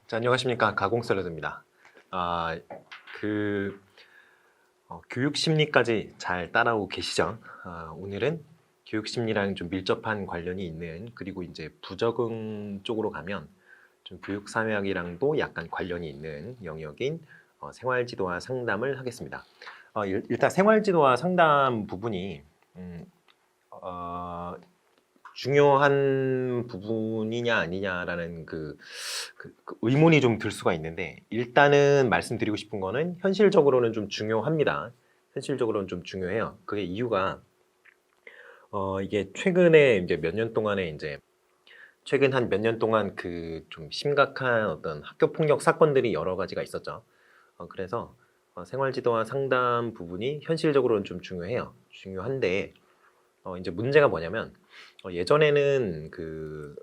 자, 안녕하십니까. 가공샐러드입니다. 교육 심리까지 잘 따라오고 계시죠? 오늘은 교육 심리랑 좀 밀접한 관련이 있는, 그리고 이제 부적응 쪽으로 가면 좀 교육사회학이랑도 약간 관련이 있는 영역인 생활지도와 상담을 하겠습니다. 일단 생활지도와 상담 부분이 중요한 부분이냐 아니냐라는 그 의문이 좀 들 수가 있는데, 일단은 말씀드리고 싶은 거는 현실적으로는 좀 중요합니다. 현실적으로는 좀 중요해요. 그게 이유가 이게 최근에 이제 몇 년 동안에 이제 최근 한 몇 년 동안 그 좀 심각한 어떤 학교 폭력 사건들이 여러 가지가 있었죠. 그래서 생활지도와 상담 부분이 현실적으로는 좀 중요해요. 중요한데 이제 문제가 뭐냐면 예전에는 그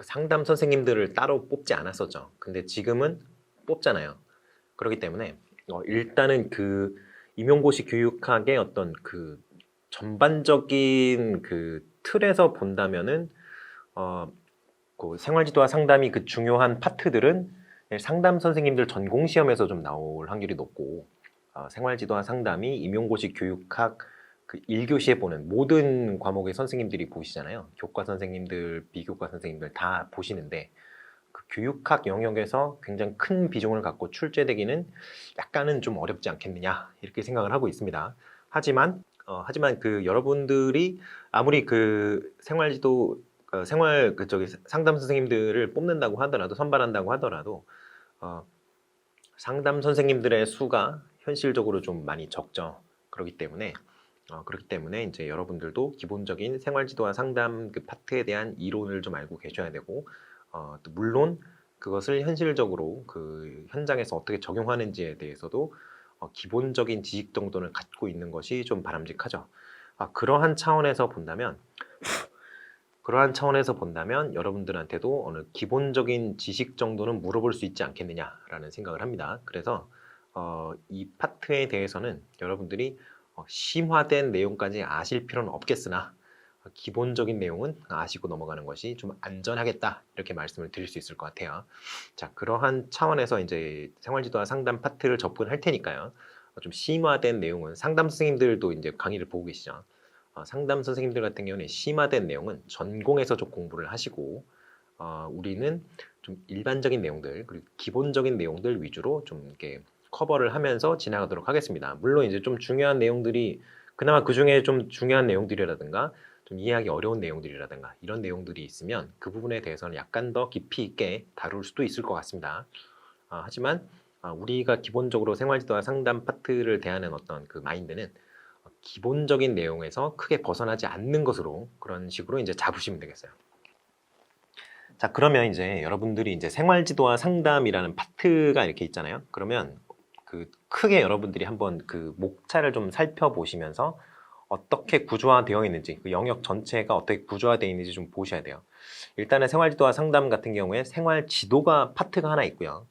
상담 선생님들을 따로 뽑지 않았었죠. 근데 지금은 뽑잖아요. 그렇기 때문에 일단은 그 임용고시 교육학의 어떤 그 전반적인 그 틀에서 본다면은 그 생활지도와 상담이 그 중요한 파트들은 상담 선생님들 전공 시험에서 좀 나올 확률이 높고, 생활지도와 상담이 임용고시 교육학 그 1교시에 보는 모든 과목의 선생님들이 보시잖아요. 교과 선생님들, 비교과 선생님들 다 보시는데, 그 교육학 영역에서 굉장히 큰 비중을 갖고 출제되기는 약간은 좀 어렵지 않겠느냐, 이렇게 생각을 하고 있습니다. 하지만 그 여러분들이 아무리 그 생활지도 상담 선생님들을 뽑는다고 하더라도, 선발한다고 하더라도 상담 선생님들의 수가 현실적으로 좀 많이 적죠. 그렇기 때문에 이제 여러분들도 기본적인 생활지도와 상담 그 파트에 대한 이론을 좀 알고 계셔야 되고, 또 물론 그것을 현실적으로 그 현장에서 어떻게 적용하는지에 대해서도 기본적인 지식 정도는 갖고 있는 것이 좀 바람직하죠. 그러한 차원에서 본다면 여러분들한테도 어느 기본적인 지식 정도는 물어볼 수 있지 않겠느냐라는 생각을 합니다. 그래서 이 파트에 대해서는 여러분들이 심화된 내용까지 아실 필요는 없겠으나 기본적인 내용은 아시고 넘어가는 것이 좀 안전하겠다, 이렇게 말씀을 드릴 수 있을 것 같아요. 자, 그러한 차원에서 이제 생활지도와 상담 파트를 접근할 테니까요. 좀 심화된 내용은 상담 선생님들도 이제 강의를 보고 계시죠. 상담 선생님들 같은 경우는 심화된 내용은 전공에서 좀 공부를 하시고, 우리는 좀 일반적인 내용들, 그리고 기본적인 내용들 위주로 좀 이렇게 커버를 하면서 지나가도록 하겠습니다. 물론 이제 좀 중요한 내용들이, 그나마 그 중에 좀 중요한 내용들이라든가 좀 이해하기 어려운 내용들이라든가 이런 내용들이 있으면 그 부분에 대해서는 약간 더 깊이 있게 다룰 수도 있을 것 같습니다. 하지만 우리가 기본적으로 생활지도와 상담 파트를 대하는 어떤 그 마인드는 기본적인 내용에서 크게 벗어나지 않는 것으로, 그런 식으로 이제 잡으시면 되겠어요. 자, 그러면 이제 여러분들이 이제 생활지도와 상담이라는 파트가 이렇게 있잖아요. 그러면 그 크게 여러분들이 한번 그 목차를 좀 살펴보시면서 어떻게 구조화되어 있는지, 그 영역 전체가 어떻게 구조화되어 있는지 좀 보셔야 돼요. 일단은 생활지도와 상담 같은 경우에 생활지도가 파트가 하나 있고요.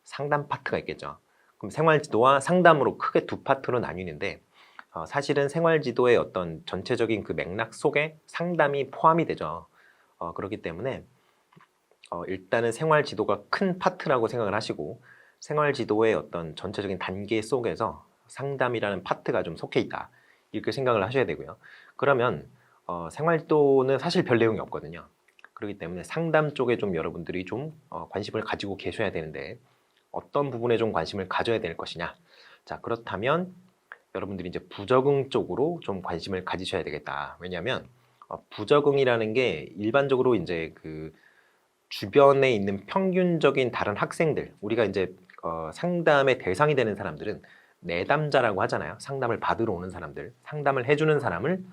상담 파트가 있겠죠. 그럼 생활지도와 상담으로 크게 두 파트로 나뉘는데, 사실은 생활지도의 어떤 전체적인 그 맥락 속에 상담이 포함이 되죠. 그렇기 때문에 일단은 생활지도가 큰 파트라고 생각을 하시고, 생활지도의 어떤 전체적인 단계 속에서 상담이라는 파트가 좀 속해 있다, 이렇게 생각을 하셔야 되고요. 그러면 생활지도는 사실 별 내용이 없거든요. 그렇기 때문에 상담 쪽에 좀 여러분들이 좀 관심을 가지고 계셔야 되는데, 어떤 부분에 좀 관심을 가져야 될 것이냐. 자, 그렇다면 여러분들이 이제 부적응 쪽으로 좀 관심을 가지셔야 되겠다. 왜냐하면 부적응이라는 게 일반적으로 이제 그 주변에 있는 평균적인 다른 학생들, 우리가 이제 상담의 대상이 되는 사람들은 내담자라고 하잖아요. 상담을 받으러 오는 사람들, 상담을 해주는 사람을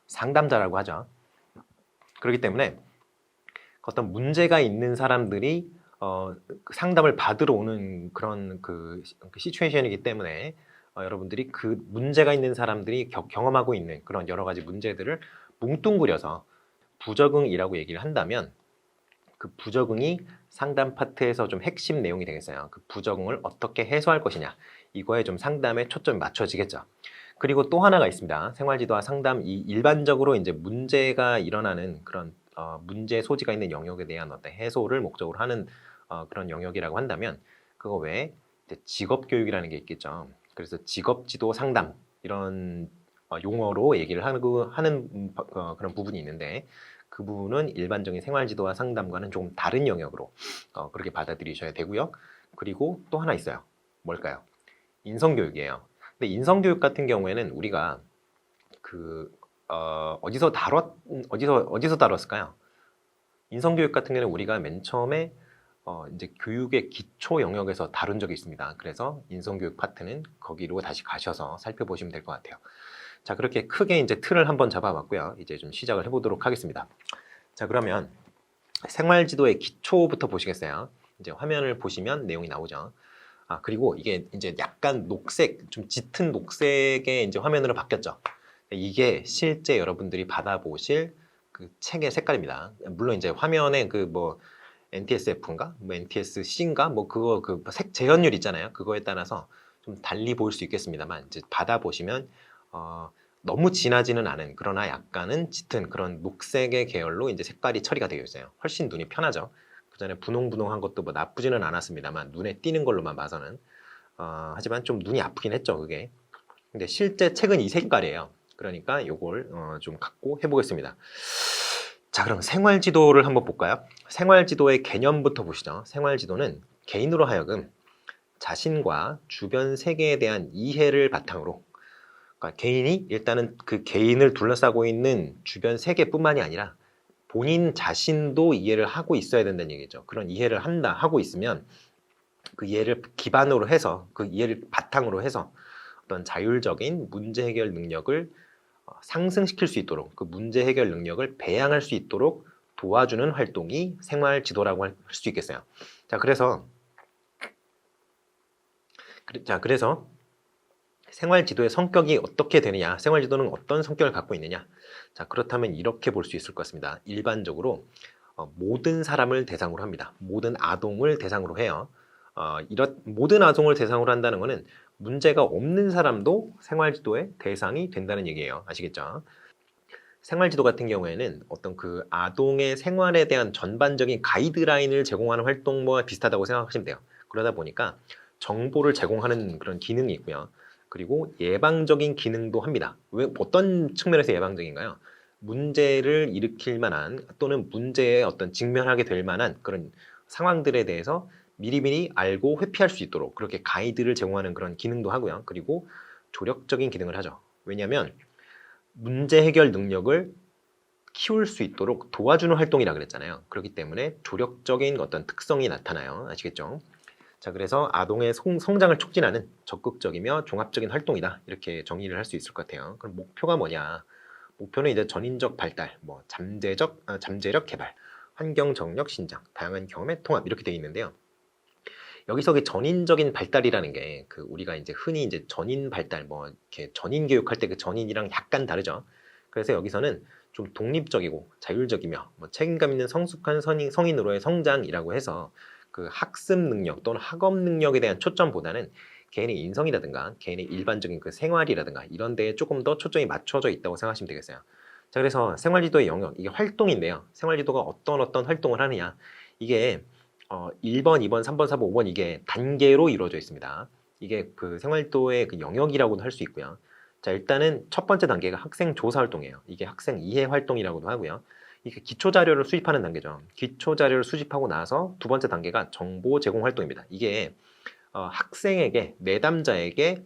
상담자라고 하죠. 그렇기 때문에 어떤 문제가 있는 사람들이 상담을 받으러 오는 그런 그 시츄에이션이기 때문에 여러분들이 그 문제가 있는 사람들이 경험하고 있는 그런 여러 가지 문제들을 뭉뚱그려서 부적응이라고 얘기를 한다면, 그 부적응이 상담 파트에서 좀 핵심 내용이 되겠어요. 그 부적응을 어떻게 해소할 것이냐, 이거에 좀 상담에 초점이 맞춰지겠죠. 그리고 또 하나가 있습니다. 생활지도와 상담, 이 일반적으로 이제 문제가 일어나는 그런 문제 소지가 있는 영역에 대한 어떤 해소를 목적으로 하는 그런 영역이라고 한다면 그거 외에 이제 직업교육이라는 게 있겠죠. 그래서 직업지도 상담 이런 용어로 얘기를 하는 그런 부분이 있는데 그 부분은 일반적인 생활지도와 상담과는 조금 다른 영역으로 그렇게 받아들이셔야 되고요. 그리고 또 하나 있어요. 뭘까요? 인성교육이에요. 근데 인성교육 같은 경우에는 우리가 어디서 다뤘을까요? 인성교육 같은 경우는 우리가 맨 처음에 이제 교육의 기초 영역에서 다룬 적이 있습니다. 그래서 인성교육 파트는 거기로 다시 가셔서 살펴보시면 될 것 같아요. 자, 그렇게 크게 이제 틀을 한번 잡아봤고요. 이제 좀 시작을 해보도록 하겠습니다. 자, 그러면 생활지도의 기초부터 보시겠어요? 이제 화면을 보시면 내용이 나오죠. 그리고 이게 이제 약간 녹색, 좀 짙은 녹색의 이제 화면으로 바뀌었죠. 이게 실제 여러분들이 받아보실 그 책의 색깔입니다. 물론 이제 화면에 그 뭐 NTSF인가, 뭐 NTSC인가, 뭐 그거 그 색 재현율 있잖아요. 그거에 따라서 좀 달리 보일 수 있겠습니다만 이제 받아보시면 너무 진하지는 않은 그러나 약간은 짙은 그런 녹색의 계열로 이제 색깔이 처리가 되어 있어요. 훨씬 눈이 편하죠. 그 전에 분홍분홍한 것도 뭐 나쁘지는 않았습니다만 눈에 띄는 걸로만 봐서는 하지만 좀 눈이 아프긴 했죠, 그게. 근데 실제 책은 이 색깔이에요. 그러니까 이걸 좀 갖고 해보겠습니다. 자, 그럼 생활지도를 한번 볼까요? 생활지도의 개념부터 보시죠. 생활지도는 개인으로 하여금 자신과 주변 세계에 대한 이해를 바탕으로, 그러니까 개인이 일단은 그 개인을 둘러싸고 있는 주변 세계뿐만이 아니라 본인 자신도 이해를 하고 있어야 된다는 얘기죠. 그런 이해를 하고 있으면 그 이해를 기반으로 해서, 그 이해를 바탕으로 해서 어떤 자율적인 문제 해결 능력을 상승시킬 수 있도록, 그 문제 해결 능력을 배양할 수 있도록 도와주는 활동이 생활 지도라고 할 수 있겠어요. 자, 그래서 생활 지도의 성격이 어떻게 되느냐, 생활 지도는 어떤 성격을 갖고 있느냐. 자, 그렇다면 이렇게 볼 수 있을 것 같습니다. 일반적으로 모든 사람을 대상으로 합니다. 모든 아동을 대상으로 해요. 이런 모든 아동을 대상으로 한다는 것은 문제가 없는 사람도 생활지도의 대상이 된다는 얘기예요. 아시겠죠? 생활지도 같은 경우에는 어떤 그 아동의 생활에 대한 전반적인 가이드라인을 제공하는 활동과 비슷하다고 생각하시면 돼요. 그러다 보니까 정보를 제공하는 그런 기능이 있고요. 그리고 예방적인 기능도 합니다. 왜, 어떤 측면에서 예방적인가요? 문제를 일으킬 만한 또는 문제에 어떤 직면하게 될 만한 그런 상황들에 대해서 미리미리 알고 회피할 수 있도록 그렇게 가이드를 제공하는 그런 기능도 하고요. 그리고 조력적인 기능을 하죠. 왜냐하면 문제 해결 능력을 키울 수 있도록 도와주는 활동이라 그랬잖아요. 그렇기 때문에 조력적인 어떤 특성이 나타나요. 아시겠죠? 자, 그래서 아동의 성장을 촉진하는 적극적이며 종합적인 활동이다. 이렇게 정의를 할 수 있을 것 같아요. 그럼 목표가 뭐냐? 목표는 이제 전인적 발달, 뭐 잠재력 개발, 환경 정력 신장, 다양한 경험의 통합 이렇게 되어 있는데요. 여기서 그 전인적인 발달이라는 게 그 우리가 이제 흔히 이제 전인 발달 뭐 이렇게 전인 교육할 때 그 전인이랑 약간 다르죠. 그래서 여기서는 좀 독립적이고 자율적이며 뭐 책임감 있는 성숙한 성인으로의 성장이라고 해서 그 학습 능력 또는 학업 능력에 대한 초점보다는 개인의 인성이라든가 개인의 일반적인 그 생활이라든가 이런 데에 조금 더 초점이 맞춰져 있다고 생각하시면 되겠어요. 자, 그래서 생활지도의 영역, 이게 활동인데요. 생활지도가 어떤 활동을 하느냐. 이게 1번, 2번, 3번, 4번, 5번 이게 단계로 이루어져 있습니다. 이게 그 생활도의 그 영역이라고도 할 수 있고요. 자, 일단은 첫 번째 단계가 학생 조사 활동이에요. 이게 학생 이해 활동이라고도 하고요. 이게 기초 자료를 수집하는 단계죠. 기초 자료를 수집하고 나서 두 번째 단계가 정보 제공 활동입니다. 이게 학생에게 내담자에게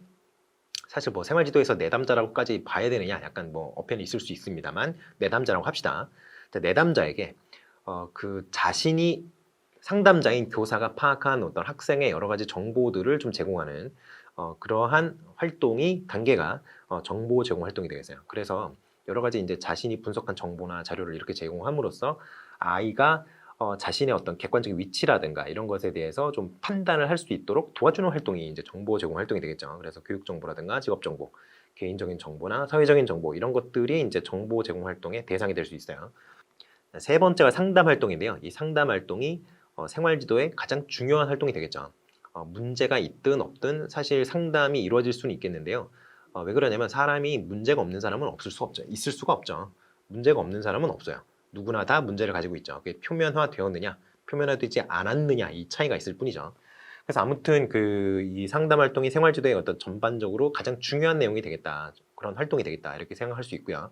사실 뭐 생활지도에서 내담자라고까지 봐야 되느냐 약간 뭐 어폐는 있을 수 있습니다만 내담자라고 합시다. 자, 내담자에게 그 자신이 상담자인 교사가 파악한 어떤 학생의 여러 가지 정보들을 좀 제공하는 그러한 활동이 단계가 정보 제공 활동이 되겠어요. 그래서 여러 가지 이제 자신이 분석한 정보나 자료를 이렇게 제공함으로써 아이가 자신의 어떤 객관적인 위치라든가 이런 것에 대해서 좀 판단을 할 수 있도록 도와주는 활동이 이제 정보 제공 활동이 되겠죠. 그래서 교육 정보라든가 직업 정보, 개인적인 정보나 사회적인 정보 이런 것들이 이제 정보 제공 활동의 대상이 될 수 있어요. 세 번째가 상담 활동인데요. 이 상담 활동이 생활지도의 가장 중요한 활동이 되겠죠. 문제가 있든 없든 사실 상담이 이루어질 수는 있겠는데요. 왜 그러냐면 사람이 문제가 없는 사람은 없을 수 없죠. 있을 수가 없죠. 문제가 없는 사람은 없어요. 누구나 다 문제를 가지고 있죠. 그게 표면화 되었느냐, 표면화되지 않았느냐 이 차이가 있을 뿐이죠. 그래서 아무튼 이 상담 활동이 생활지도의 어떤 전반적으로 가장 중요한 내용이 되겠다. 그런 활동이 되겠다. 이렇게 생각할 수 있고요.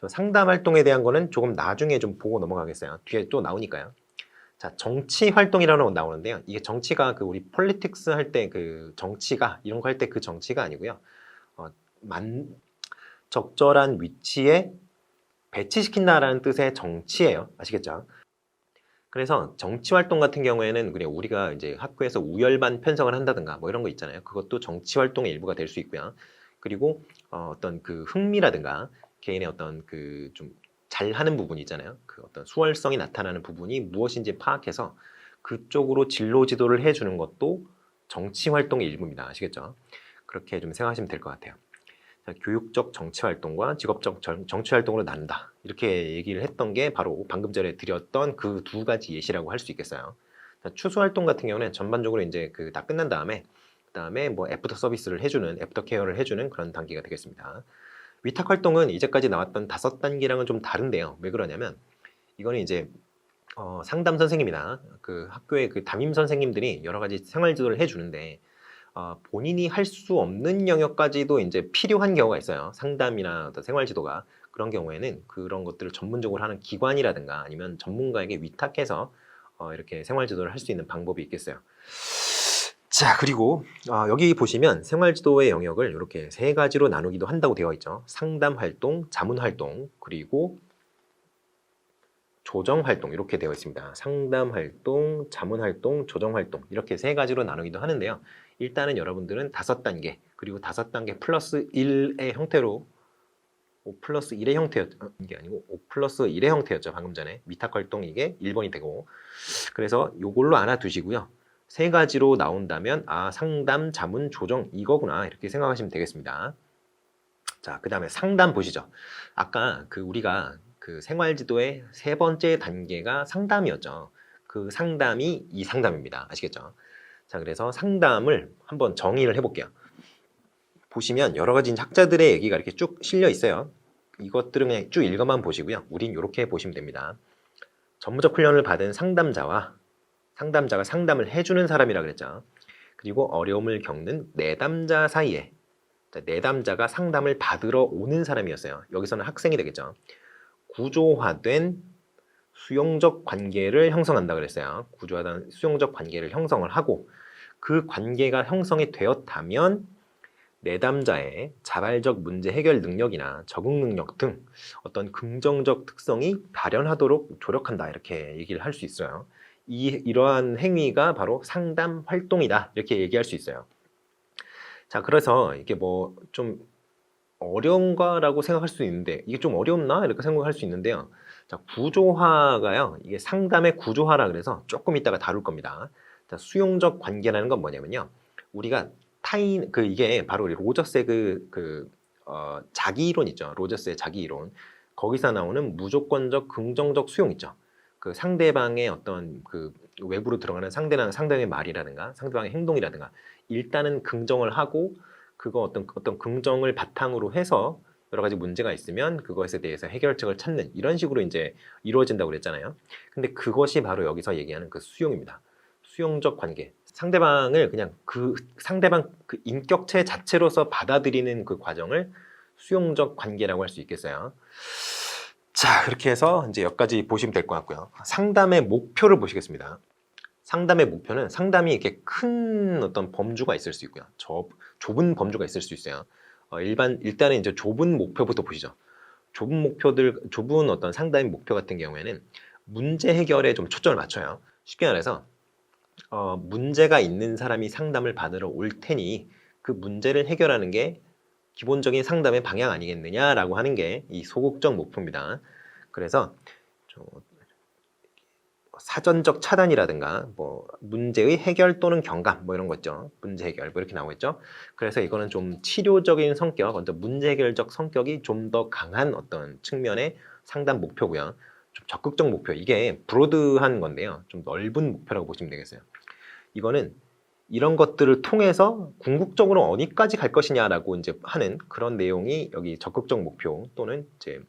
상담 활동에 대한 거는 조금 나중에 좀 보고 넘어가겠어요. 뒤에 또 나오니까요. 자, 정치 활동이라는 거 나오는데요. 이게 정치가 우리 폴리틱스 할 때 정치가 이런 거 할 때 그 정치가 아니고요. 적절한 위치에 배치시킨다라는 뜻의 정치예요. 아시겠죠? 그래서 정치 활동 같은 경우에는 그냥 우리가 이제 학교에서 우열반 편성을 한다든가 뭐 이런 거 있잖아요. 그것도 정치 활동의 일부가 될 수 있고요. 그리고 어떤 흥미라든가 개인의 어떤 좀 잘하는 부분이 있잖아요. 어떤 수월성이 나타나는 부분이 무엇인지 파악해서 그쪽으로 진로 지도를 해주는 것도 정치 활동의 일부입니다. 아시겠죠? 그렇게 좀 생각하시면 될 것 같아요. 교육적 정치 활동과 직업적 정치 활동으로 나눈다. 이렇게 얘기를 했던 게 바로 방금 전에 드렸던 그 두 가지 예시라고 할 수 있겠어요. 추수 활동 같은 경우는 전반적으로 이제 다 끝난 다음에 그다음에 뭐 애프터 서비스를 해주는 애프터 케어를 해주는 그런 단계가 되겠습니다. 위탁 활동은 이제까지 나왔던 5단계랑은 좀 다른데요. 왜 그러냐면 이거는 이제 상담 선생님이나 학교의 담임 선생님들이 여러 가지 생활 지도를 해주는데 본인이 할 수 없는 영역까지도 이제 필요한 경우가 있어요. 상담이나 어떤 생활 지도가. 그런 경우에는 그런 것들을 전문적으로 하는 기관이라든가 아니면 전문가에게 위탁해서 이렇게 생활 지도를 할 수 있는 방법이 있겠어요. 자, 그리고 여기 보시면 생활 지도의 영역을 이렇게 3가지로 나누기도 한다고 되어 있죠. 상담 활동, 자문 활동, 그리고 조정 활동 이렇게 되어 있습니다. 상담 활동, 자문 활동, 조정 활동 이렇게 3가지로 나누기도 하는데요. 일단은 여러분들은 5단계 그리고 5단계 플러스 1의 형태로 5 플러스 1의 형태였죠. 이게 아니고 5 플러스 1의 형태였죠. 방금 전에 위탁 활동 이게 1번이 되고 그래서 요걸로 알아두시고요. 3가지로 나온다면 상담, 자문, 조정 이거구나 이렇게 생각하시면 되겠습니다. 자, 그 다음에 상담 보시죠. 아까 우리가 생활지도의 3번째 단계가 상담이었죠. 그 상담이 이 상담입니다. 아시겠죠? 자, 그래서 상담을 한번 정의를 해볼게요. 보시면 여러 가지 학자들의 얘기가 이렇게 쭉 실려 있어요. 이것들은 그냥 쭉 읽어만 보시고요. 우린 이렇게 보시면 됩니다. 전문적 훈련을 받은 상담자가 상담을 해주는 사람이라 그랬죠. 그리고 어려움을 겪는 내담자 사이에 내담자가 상담을 받으러 오는 사람이었어요. 여기서는 학생이 되겠죠. 구조화된 수용적 관계를 형성한다 그랬어요. 구조화된 수용적 관계를 형성을 하고 그 관계가 형성이 되었다면 내담자의 자발적 문제 해결 능력이나 적응 능력 등 어떤 긍정적 특성이 발현하도록 조력한다 이렇게 얘기를 할 수 있어요. 이러한 행위가 바로 상담 활동이다 이렇게 얘기할 수 있어요. 자, 그래서 이게 뭐 좀 어려운가라고 생각할 수 있는데 이게 좀 어렵나 이렇게 생각할 수 있는데요. 자, 구조화가요. 이게 상담의 구조화라 그래서 조금 이따가 다룰 겁니다. 자, 수용적 관계라는 건 뭐냐면요. 우리가 이게 바로 로저스의 자기 이론 있죠. 로저스의 자기 이론. 거기서 나오는 무조건적 긍정적 수용 있죠. 상대방의 어떤 외부로 들어가는 상대방의 말이라든가 상대방의 행동이라든가 일단은 긍정을 하고 그거 어떤 긍정을 바탕으로 해서 여러 가지 문제가 있으면 그것에 대해서 해결책을 찾는 이런 식으로 이제 이루어진다고 그랬잖아요. 근데 그것이 바로 여기서 얘기하는 수용입니다. 수용적 관계. 상대방을 그냥 상대방 인격체 자체로서 받아들이는 그 과정을 수용적 관계라고 할 수 있겠어요. 자, 그렇게 해서 이제 여기까지 보시면 될 것 같고요. 상담의 목표를 보시겠습니다. 상담의 목표는 상담이 이렇게 큰 어떤 범주가 있을 수 있고요. 좁은 범주가 있을 수 있어요. 일단은 이제 좁은 목표부터 보시죠. 좁은 어떤 상담의 목표 같은 경우에는 문제 해결에 좀 초점을 맞춰요. 쉽게 말해서 문제가 있는 사람이 상담을 받으러 올 테니 그 문제를 해결하는 게 기본적인 상담의 방향 아니겠느냐라고 하는 게 이 소극적 목표입니다. 그래서 사전적 차단이라든가 뭐 문제의 해결 또는 경감 뭐 이런 거 있죠. 문제 해결 뭐 이렇게 나오겠죠. 그래서 이거는 좀 치료적인 성격, 어떤 문제 해결적 성격이 좀 더 강한 어떤 측면의 상담 목표고요. 좀 적극적 목표, 이게 브로드한 건데요. 좀 넓은 목표라고 보시면 되겠어요. 이거는 이런 것들을 통해서 궁극적으로 어디까지 갈 것이냐라고 이제 하는 그런 내용이 여기 적극적 목표 또는 이제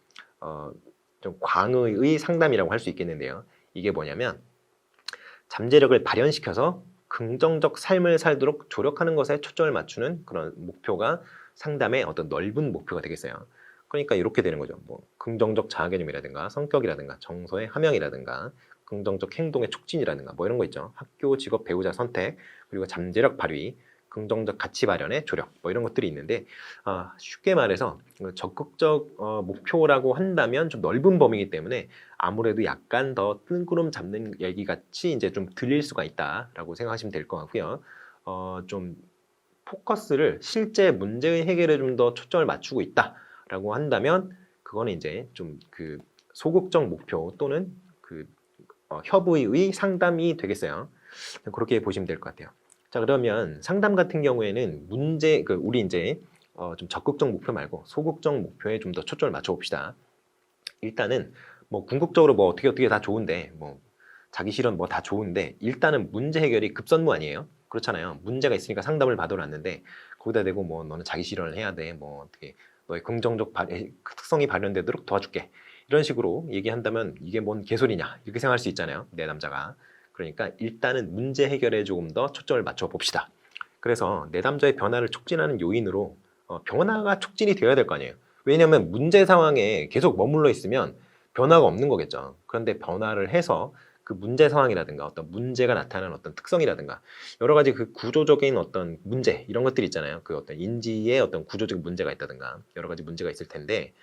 좀 광의의 상담이라고 할 수 있겠는데요. 이게 뭐냐면 잠재력을 발현시켜서 긍정적 삶을 살도록 조력하는 것에 초점을 맞추는 그런 목표가 상담의 어떤 넓은 목표가 되겠어요. 그러니까 이렇게 되는 거죠. 뭐 긍정적 자아 개념이라든가 성격이라든가 정서의 함양이라든가 긍정적 행동의 촉진이라든가 뭐 이런 거 있죠. 학교, 직업, 배우자 선택, 그리고 잠재력 발휘, 긍정적 가치 발현의 조력 뭐 이런 것들이 있는데 쉽게 말해서 적극적 목표라고 한다면 좀 넓은 범위이기 때문에 아무래도 약간 더 뜬구름 잡는 얘기 같이 이제 좀 들릴 수가 있다라고 생각하시면 될 것 같고요. 좀 포커스를 실제 문제의 해결에 좀 더 초점을 맞추고 있다라고 한다면 그거는 이제 좀 그 소극적 목표 또는 그 협의의 상담이 되겠어요. 그렇게 보시면 될 것 같아요. 자, 그러면 상담 같은 경우에는 우리 이제 좀 적극적 목표 말고 소극적 목표에 좀 더 초점을 맞춰 봅시다. 일단은 뭐 궁극적으로 뭐 어떻게 다 좋은데 뭐 자기 실현 뭐 다 좋은데 일단은 문제 해결이 급선무 아니에요? 그렇잖아요. 문제가 있으니까 상담을 받아놨는데 거기다 대고 뭐 너는 자기 실현을 해야 돼. 뭐 어떻게 너의 긍정적 특성이 발현되도록 도와줄게. 이런 식으로 얘기한다면 이게 뭔 개소리냐 이렇게 생각할 수 있잖아요. 내 남자가. 그러니까 일단은 문제 해결에 조금 더 초점을 맞춰 봅시다. 그래서 내담자의 변화를 촉진하는 요인으로 변화가 촉진이 되어야 될 거 아니에요. 왜냐하면 문제 상황에 계속 머물러 있으면 변화가 없는 거겠죠. 그런데 변화를 해서 그 문제 상황이라든가 어떤 문제가 나타나는 어떤 특성이라든가 여러 가지 그 구조적인 어떤 문제 이런 것들이 있잖아요. 그 어떤 인지에 어떤 구조적인 문제가 있다든가 여러 가지 문제가 있을 텐데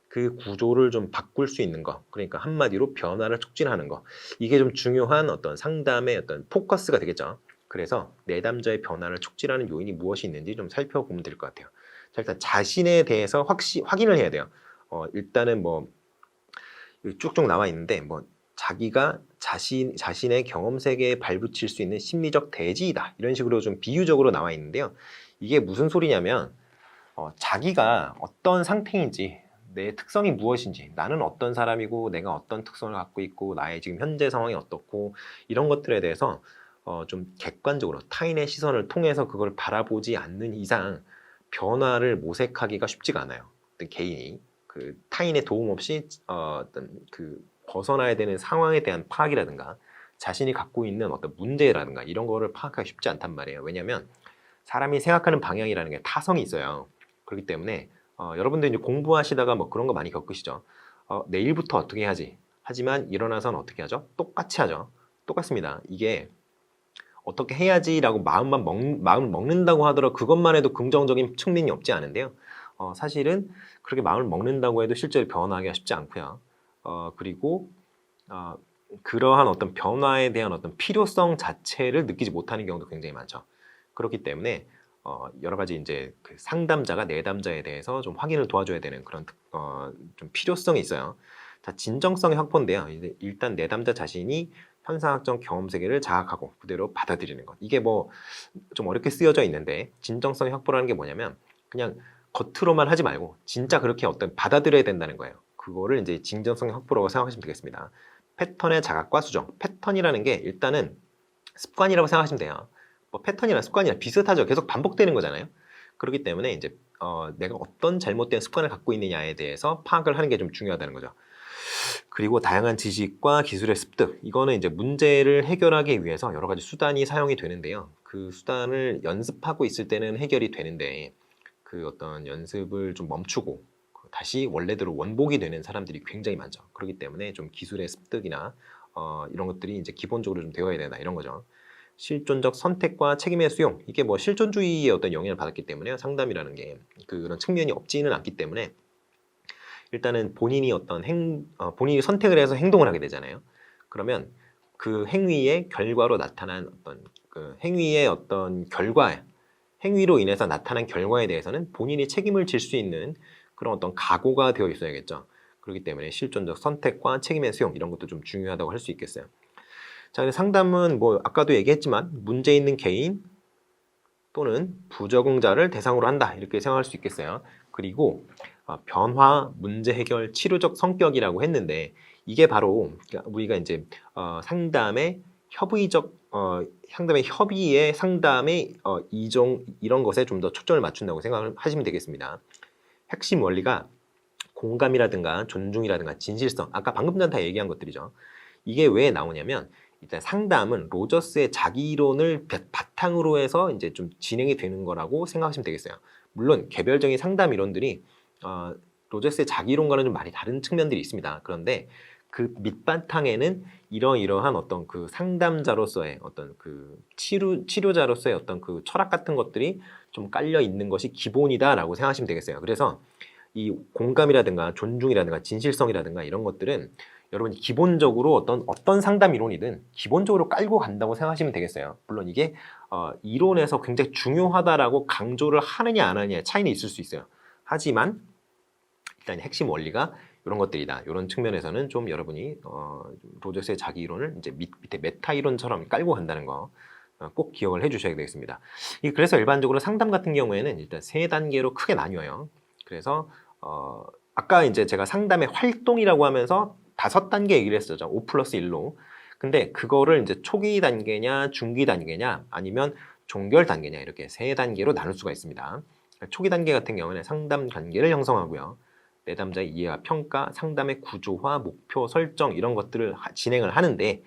그 구조를 좀 바꿀 수 있는 거, 그러니까 한마디로 변화를 촉진하는 거, 이게 좀 중요한 어떤 상담의 어떤 포커스가 되겠죠. 그래서 내담자의 변화를 촉진하는 요인이 무엇이 있는지 좀 살펴보면 될 것 같아요. 자, 일단 자신에 대해서 확인을 해야 돼요. 일단은 뭐 쭉쭉 나와 있는데 뭐 자기가 자신의 경험 세계에 발붙일 수 있는 심리적 대지이다 이런 식으로 좀 비유적으로 나와 있는데요. 이게 무슨 소리냐면 자기가 어떤 상태인지 내 특성이 무엇인지 나는 어떤 사람이고 내가 어떤 특성을 갖고 있고 나의 지금 현재 상황이 어떻고 이런 것들에 대해서 좀 객관적으로 타인의 시선을 통해서 그걸 바라보지 않는 이상 변화를 모색하기가 쉽지가 않아요. 어떤 개인이 그 타인의 도움 없이 어떤 그 벗어나야 되는 상황에 대한 파악이라든가 자신이 갖고 있는 어떤 문제라든가 이런 거를 파악하기 쉽지 않단 말이에요. 왜냐하면 사람이 생각하는 방향이라는 게 타성이 있어요. 그렇기 때문에 여러분들 이제 공부하시다가 뭐 그런 거 많이 겪으시죠. 내일부터 어떻게 해야지. 하지만 일어나서는 어떻게 하죠? 똑같이 하죠. 똑같습니다. 이게 어떻게 해야지라고 마음을 먹는다고 하더라도 그것만 해도 긍정적인 측면이 없지 않은데요. 사실은 그렇게 마음을 먹는다고 해도 실제로 변화하기가 쉽지 않고요. 그리고 그러한 어떤 변화에 대한 어떤 필요성 자체를 느끼지 못하는 경우도 굉장히 많죠. 그렇기 때문에 여러 가지 이제 그 상담자가 내담자에 대해서 좀 확인을 도와줘야 되는 그런 좀 필요성이 있어요. 자, 진정성의 확보인데요. 일단 내담자 자신이 현상학적 경험 세계를 자각하고 그대로 받아들이는 것. 이게 뭐 좀 어렵게 쓰여져 있는데 진정성의 확보라는 게 뭐냐면 그냥 겉으로만 하지 말고 진짜 그렇게 어떤 받아들여야 된다는 거예요. 그거를 이제 진정성의 확보라고 생각하시면 되겠습니다. 패턴의 자각과 수정. 패턴이라는 게 일단은 습관이라고 생각하시면 돼요. 뭐 패턴이랑 습관이랑 비슷하죠. 계속 반복되는 거잖아요. 그렇기 때문에 이제 내가 어떤 잘못된 습관을 갖고 있느냐에 대해서 파악을 하는 게 좀 중요하다는 거죠. 그리고 다양한 지식과 기술의 습득. 이거는 이제 문제를 해결하기 위해서 여러 가지 수단이 사용이 되는데요. 그 수단을 연습하고 있을 때는 해결이 되는데 그 어떤 연습을 좀 멈추고 다시 원래대로 원복이 되는 사람들이 굉장히 많죠. 그렇기 때문에 좀 기술의 습득이나 이런 것들이 이제 기본적으로 좀 되어야 된다 이런 거죠. 실존적 선택과 책임의 수용, 이게 뭐 실존주의의 어떤 영향을 받았기 때문에 상담이라는 게 그런 측면이 없지는 않기 때문에 일단은 본인이 선택을 해서 행동을 하게 되잖아요. 그러면 그 행위의 결과로 나타난 어떤 그 행위의 어떤 행위로 인해서 나타난 결과에 대해서는 본인이 책임을 질 수 있는 그런 어떤 각오가 되어 있어야겠죠. 그렇기 때문에 실존적 선택과 책임의 수용 이런 것도 좀 중요하다고 할 수 있겠어요. 자, 상담은 뭐 아까도 얘기했지만 문제 있는 개인 또는 부적응자를 대상으로 한다 이렇게 생각할 수 있겠어요. 그리고 변화, 문제 해결, 치료적 성격이라고 했는데 이게 바로 우리가 이제 상담의 협의의 상담의 이런 것에 좀 더 초점을 맞춘다고 생각을 하시면 되겠습니다. 핵심 원리가 공감이라든가 존중이라든가 진실성, 아까 방금 전 다 얘기한 것들이죠. 이게 왜 나오냐면 일단 상담은 로저스의 자기 이론을 바탕으로 해서 이제 좀 진행이 되는 거라고 생각하시면 되겠어요. 물론 개별적인 상담 이론들이 로저스의 자기 이론과는 좀 많이 다른 측면들이 있습니다. 그런데 그 밑바탕에는 이러이러한 어떤 그 상담자로서의 어떤 그 치료자로서의 어떤 그 철학 같은 것들이 좀 깔려 있는 것이 기본이다라고 생각하시면 되겠어요. 그래서 이 공감이라든가 존중이라든가 진실성이라든가 이런 것들은 여러분이 기본적으로 어떤 상담 이론이든 기본적으로 깔고 간다고 생각하시면 되겠어요. 물론 이게 이론에서 굉장히 중요하다라고 강조를 하느냐 안 하느냐의 차이는 있을 수 있어요. 하지만 일단 핵심 원리가 이런 것들이다. 이런 측면에서는 좀 여러분이 로저스의 자기 이론을 이제 밑에 메타 이론처럼 깔고 간다는 거 꼭 기억을 해주셔야 되겠습니다. 그래서 일반적으로 상담 같은 경우에는 일단 3단계로 크게 나뉘어요. 그래서 아까 이제 제가 상담의 활동이라고 하면서 5단계 얘기를 했었죠. 5+1로. 근데 그거를 이제 초기 단계냐, 중기 단계냐, 아니면 종결 단계냐 이렇게 3단계로 나눌 수가 있습니다. 초기 단계 같은 경우는 상담 관계를 형성하고요. 내담자의 이해와 평가, 상담의 구조화, 목표 설정 이런 것들을 진행을 하는데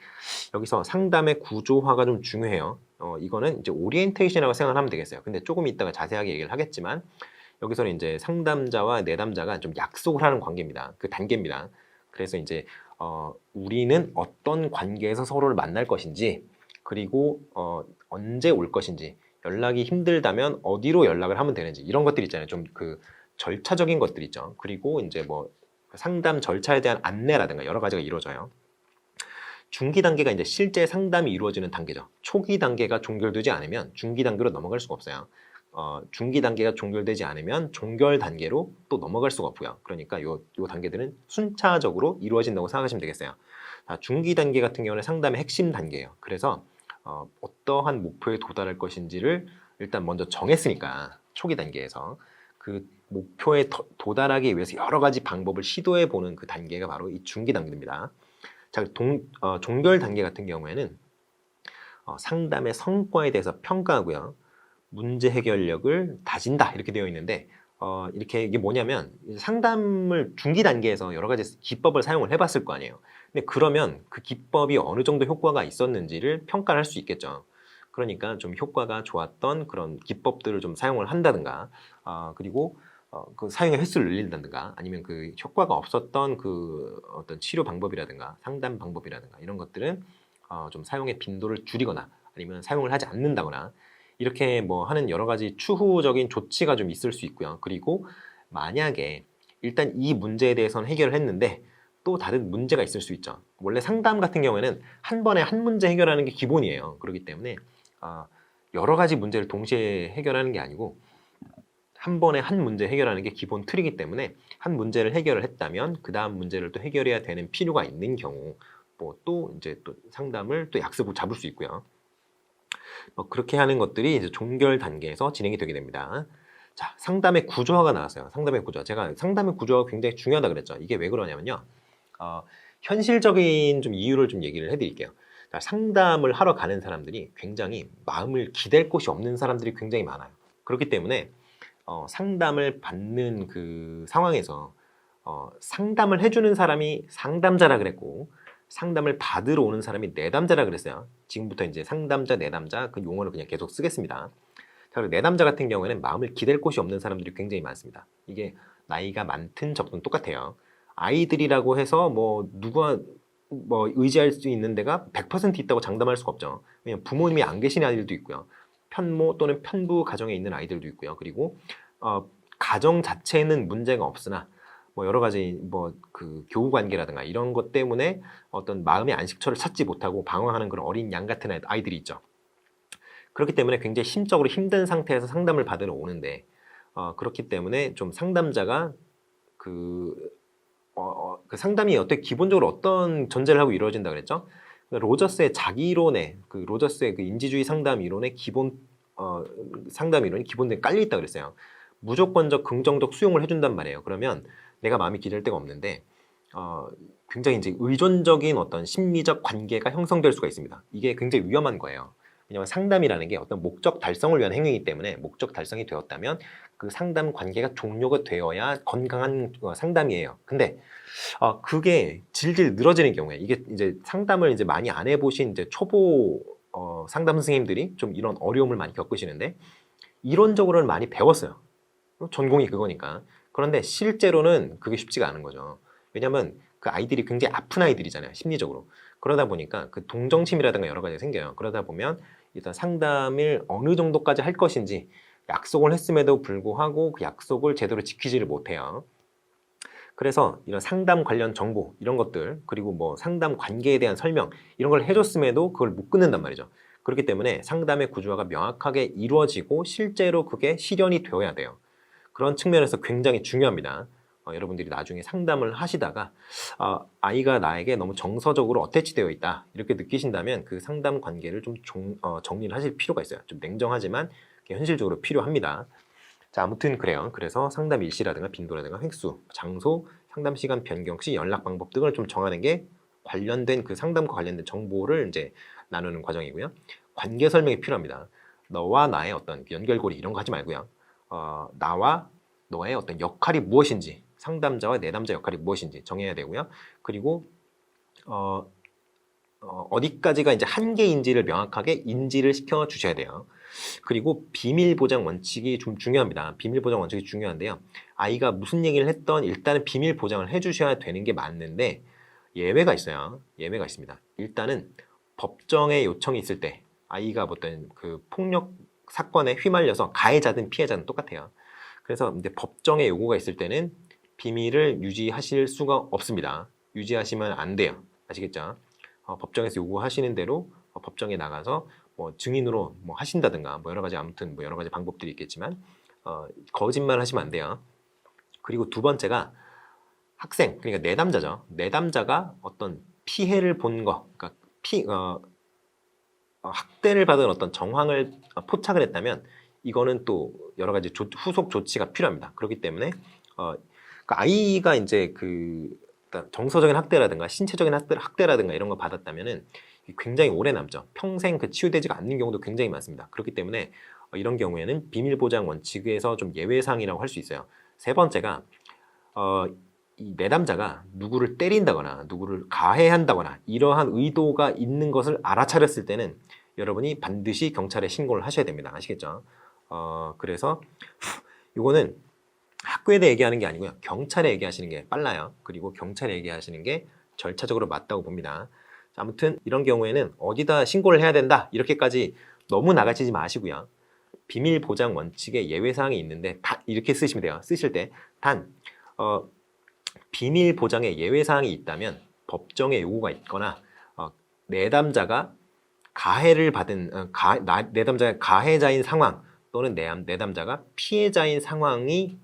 여기서 상담의 구조화가 좀 중요해요. 이거는 이제 오리엔테이션이라고 생각을 하면 되겠어요. 근데 조금 이따가 자세하게 얘기를 하겠지만 여기서는 이제 상담자와 내담자가 좀 약속을 하는 관계입니다. 그 단계입니다. 그래서 이제 우리는 어떤 관계에서 서로를 만날 것인지 그리고 언제 올 것인지 연락이 힘들다면 어디로 연락을 하면 되는지 이런 것들 있잖아요. 좀 그 절차적인 것들 있죠. 그리고 이제 뭐 상담 절차에 대한 안내라든가 여러 가지가 이루어져요. 중기 단계가 이제 실제 상담이 이루어지는 단계죠. 초기 단계가 종결되지 않으면 중기 단계로 넘어갈 수가 없어요. 중기 단계가 종결되지 않으면 종결 단계로 또 넘어갈 수가 없고요. 그러니까 요 단계들은 순차적으로 이루어진다고 생각하시면 되겠어요. 중기 단계 같은 경우는 상담의 핵심 단계예요. 그래서 어떠한 목표에 도달할 것인지를 일단 먼저 정했으니까 초기 단계에서 그 목표에 도달하기 위해서 여러 가지 방법을 시도해 보는 그 단계가 바로 이 중기 단계입니다. 자, 종결 단계 같은 경우에는 상담의 성과에 대해서 평가하고요. 문제 해결력을 다진다 이렇게 되어 있는데 이게 뭐냐면 상담을 중기 단계에서 여러 가지 기법을 사용을 해봤을 거 아니에요. 근데 그러면 그 기법이 어느 정도 효과가 있었는지를 평가를 할 수 있겠죠. 그러니까 좀 효과가 좋았던 그런 기법들을 좀 사용을 한다든가 그리고 그 사용의 횟수를 늘린다든가 아니면 그 효과가 없었던 그 어떤 치료 방법이라든가 상담 방법이라든가 이런 것들은 좀 사용의 빈도를 줄이거나 아니면 사용을 하지 않는다거나 이렇게 뭐 하는 여러 가지 추후적인 조치가 좀 있을 수 있고요. 그리고 만약에 일단 이 문제에 대해서는 해결을 했는데 또 다른 문제가 있을 수 있죠. 원래 상담 같은 경우에는 한 번에 한 문제 해결하는 게 기본이에요. 그렇기 때문에 여러 가지 문제를 동시에 해결하는 게 아니고 한 번에 한 문제 해결하는 게 기본 틀이기 때문에 한 문제를 해결을 했다면 그 다음 문제를 또 해결해야 되는 필요가 있는 경우 뭐 또 이제 또 상담을 또 약속을 잡을 수 있고요. 그렇게 하는 것들이 이제 종결 단계에서 진행이 되게 됩니다. 자, 상담의 구조화가 나왔어요. 상담의 구조화. 제가 상담의 구조화가 굉장히 중요하다 그랬죠. 이게 왜 그러냐면요. 현실적인 좀 이유를 좀 얘기를 해드릴게요. 자, 상담을 하러 가는 사람들이 굉장히 마음을 기댈 곳이 없는 사람들이 굉장히 많아요. 그렇기 때문에 상담을 받는 그 상황에서 상담을 해주는 사람이 상담자라 그랬고 상담을 받으러 오는 사람이 내담자라 그랬어요. 지금부터 이제 상담자, 내담자 그 용어를 그냥 계속 쓰겠습니다. 자, 그리고 내담자 같은 경우에는 마음을 기댈 곳이 없는 사람들이 굉장히 많습니다. 이게 나이가 많든 적든 똑같아요. 아이들이라고 해서 뭐 누가 뭐 의지할 수 있는 데가 100% 있다고 장담할 수가 없죠. 왜냐면 부모님이 안 계신 아이들도 있고요. 편모 또는 편부 가정에 있는 아이들도 있고요. 그리고 가정 자체에는 문제가 없으나 뭐 여러 가지 뭐 그 교우 관계라든가 이런 것 때문에 어떤 마음의 안식처를 찾지 못하고 방황하는 그런 어린 양 같은 아이들이 있죠. 그렇기 때문에 굉장히 심적으로 힘든 상태에서 상담을 받으러 오는데 그렇기 때문에 좀 상담자가 그 상담이 어떻게 기본적으로 어떤 전제를 하고 이루어진다 그랬죠? 로저스의 자기 이론에 그 로저스의 그 인지주의 상담 이론의 기본 상담 이론이 기본적으로 깔려 있다 그랬어요. 무조건적 긍정적 수용을 해준단 말이에요. 그러면 내가 마음이 기댈 데가 없는데 굉장히 이제 의존적인 어떤 심리적 관계가 형성될 수가 있습니다. 이게 굉장히 위험한 거예요. 왜냐하면 상담이라는 게 어떤 목적 달성을 위한 행위이기 때문에 목적 달성이 되었다면 그 상담 관계가 종료가 되어야 건강한 상담이에요. 근데 그게 질질 늘어지는 경우에 이게 이제 상담을 이제 많이 안 해보신 이제 초보 상담 선생님들이 좀 이런 어려움을 많이 겪으시는데 이론적으로는 많이 배웠어요. 전공이 그거니까. 그런데 실제로는 그게 쉽지가 않은 거죠. 왜냐하면 그 아이들이 굉장히 아픈 아이들이잖아요. 심리적으로. 그러다 보니까 그 동정심이라든가 여러 가지가 생겨요. 그러다 보면 일단 상담을 어느 정도까지 할 것인지 약속을 했음에도 불구하고 그 약속을 제대로 지키지를 못해요. 그래서 이런 상담 관련 정보 이런 것들 그리고 뭐 상담 관계에 대한 설명 이런 걸 해줬음에도 그걸 못 끊는단 말이죠. 그렇기 때문에 상담의 구조화가 명확하게 이루어지고 실제로 그게 실현이 되어야 돼요. 그런 측면에서 굉장히 중요합니다. 여러분들이 나중에 상담을 하시다가 아이가 나에게 너무 정서적으로 어태치되어 있다 이렇게 느끼신다면 그 상담 관계를 좀 정리를 하실 필요가 있어요. 좀 냉정하지만 현실적으로 필요합니다. 자, 아무튼 그래요. 그래서 상담 일시라든가 빈도라든가 횟수, 장소, 상담 시간 변경 시 연락 방법 등을 좀 정하는 게 관련된 그 상담과 관련된 정보를 이제 나누는 과정이고요. 관계 설명이 필요합니다. 너와 나의 어떤 연결고리 이런 거 하지 말고요. 나와 너의 어떤 역할이 무엇인지, 상담자와 내담자 역할이 무엇인지 정해야 되고요. 그리고 어디까지가 이제 한계인지를 명확하게 인지를 시켜 주셔야 돼요. 그리고 비밀 보장 원칙이 좀 중요합니다. 비밀 보장 원칙이 중요한데요. 아이가 무슨 얘기를 했던 일단은 비밀 보장을 해주셔야 되는 게 맞는데 예외가 있어요. 예외가 있습니다. 일단은 법정에 요청이 있을 때 아이가 어떤 그 폭력 사건에 휘말려서 가해자든 피해자든 똑같아요. 그래서 이제 법정에 요구가 있을 때는 비밀을 유지하실 수가 없습니다. 유지하시면 안 돼요. 아시겠죠? 법정에서 요구하시는 대로 법정에 나가서 뭐 증인으로 뭐 하신다든가 뭐 여러 가지 아무튼 뭐 여러 가지 방법들이 있겠지만 거짓말 하시면 안 돼요. 그리고 두 번째가 학생 그러니까 내담자죠. 내담자가 어떤 피해를 본 거, 그러니까 학대를 받은 어떤 정황을 포착을 했다면 이거는 또 여러 가지 후속 조치가 필요합니다. 그렇기 때문에 그 아이가 이제 그 정서적인 학대라든가 신체적인 학대라든가 이런 거 받았다면은 굉장히 오래 남죠. 평생 그 치유되지가 않는 경우도 굉장히 많습니다. 그렇기 때문에 이런 경우에는 비밀 보장 원칙에서 좀 예외사항이라고 할 수 있어요. 세 번째가 이 내담자가 누구를 때린다거나 누구를 가해한다거나 이러한 의도가 있는 것을 알아차렸을 때는 여러분이 반드시 경찰에 신고를 하셔야 됩니다. 아시겠죠? 그래서 이거는 학교에 대해 얘기하는 게 아니고요. 경찰에 얘기하시는 게 빨라요. 그리고 경찰에 얘기하시는 게 절차적으로 맞다고 봅니다. 아무튼 이런 경우에는 어디다 신고를 해야 된다 이렇게까지 너무 나가시지 마시고요. 비밀 보장 원칙에 예외사항이 있는데 이렇게 쓰시면 돼요. 쓰실 때 단 비밀 보장에 예외사항이 있다면 법정에 요구가 있거나 내담자가 가해를 받은 내담자가 가해자인 상황 또는 내담자가 피해자인 상황이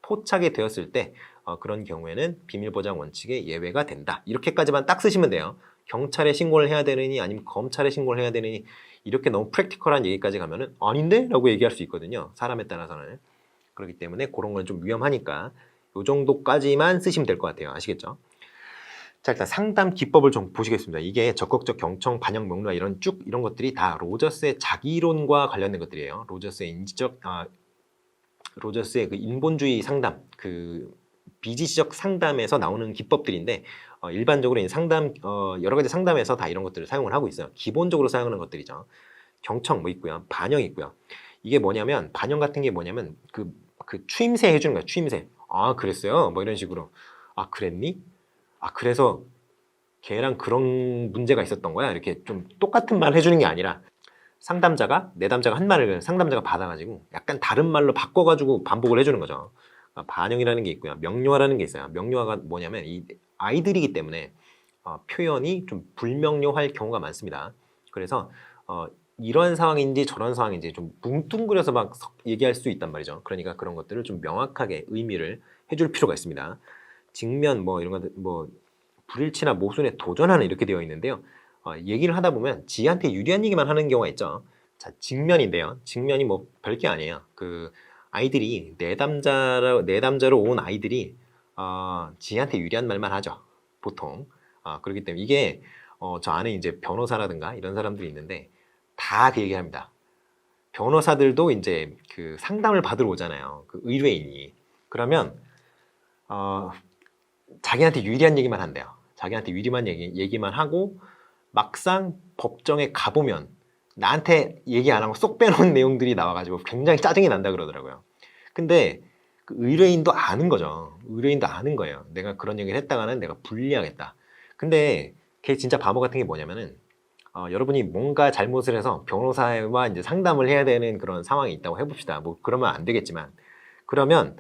포착이 되었을 때 그런 경우에는 비밀 보장 원칙에 예외가 된다. 이렇게까지만 딱 쓰시면 돼요. 경찰에 신고를 해야 되느니 아니면 검찰에 신고를 해야 되느니 이렇게 너무 프랙티컬한 얘기까지 가면은 아닌데? 라고 얘기할 수 있거든요. 사람에 따라서는. 그렇기 때문에 그런 건 좀 위험하니까 이 정도까지만 쓰시면 될 것 같아요. 아시겠죠? 자, 일단 상담 기법을 좀 보시겠습니다. 이게 적극적 경청, 반영 명료화 이런 것들이 다 로저스의 자기론과 관련된 것들이에요. 로저스의 그 인본주의 상담, 그 비지적 상담에서 나오는 기법들인데 일반적으로 여러 가지 상담에서 다 이런 것들을 사용을 하고 있어요. 기본적으로 사용하는 것들이죠. 경청 뭐 있고요, 반영 있고요. 이게 뭐냐면 반영 같은 게 뭐냐면 그 추임새 해주는 거야. 추임새. 아 그랬어요? 뭐 이런 식으로. 아 그랬니? 아 그래서 걔랑 그런 문제가 있었던 거야. 이렇게 좀 똑같은 말 해주는 게 아니라 내담자가 한 말을 상담자가 받아가지고 약간 다른 말로 바꿔가지고 반복을 해주는 거죠. 반영이라는 게 있고요. 명료화라는 게 있어요. 명료화가 뭐냐면 이 아이들이기 때문에 표현이 좀 불명료할 경우가 많습니다. 그래서 이런 상황인지 저런 상황인지 좀 뭉뚱그려서 막 얘기할 수 있단 말이죠. 그러니까 그런 것들을 좀 명확하게 의미를 해줄 필요가 있습니다. 직면 뭐 이런 것 뭐 불일치나 모순에 도전하는 이렇게 되어 있는데요. 얘기를 하다 보면 지한테 유리한 얘기만 하는 경우가 있죠. 자, 직면인데요. 직면이 뭐 별게 아니에요. 그 아이들이 내담자로 온 아이들이 지한테 유리한 말만 하죠. 보통. 그렇기 때문에 이게 저 안에 이제 변호사라든가 이런 사람들이 있는데 다 그 얘기합니다. 변호사들도 이제 그 상담을 받으러 오잖아요. 그 의뢰인이. 그러면 자기한테 유리한 얘기만 한대요. 자기한테 유리한 얘기만 하고 막상 법정에 가보면 나한테 얘기 안 하고 쏙 빼놓은 내용들이 나와가지고 굉장히 짜증이 난다 그러더라고요. 근데 그 의뢰인도 아는 거죠. 의뢰인도 아는 거예요. 내가 그런 얘기를 했다가는 내가 불리하겠다. 근데 걔 진짜 바보 같은 게 뭐냐면은 여러분이 뭔가 잘못을 해서 변호사와 이제 상담을 해야 되는 그런 상황이 있다고 해봅시다. 뭐 그러면 안 되겠지만 그러면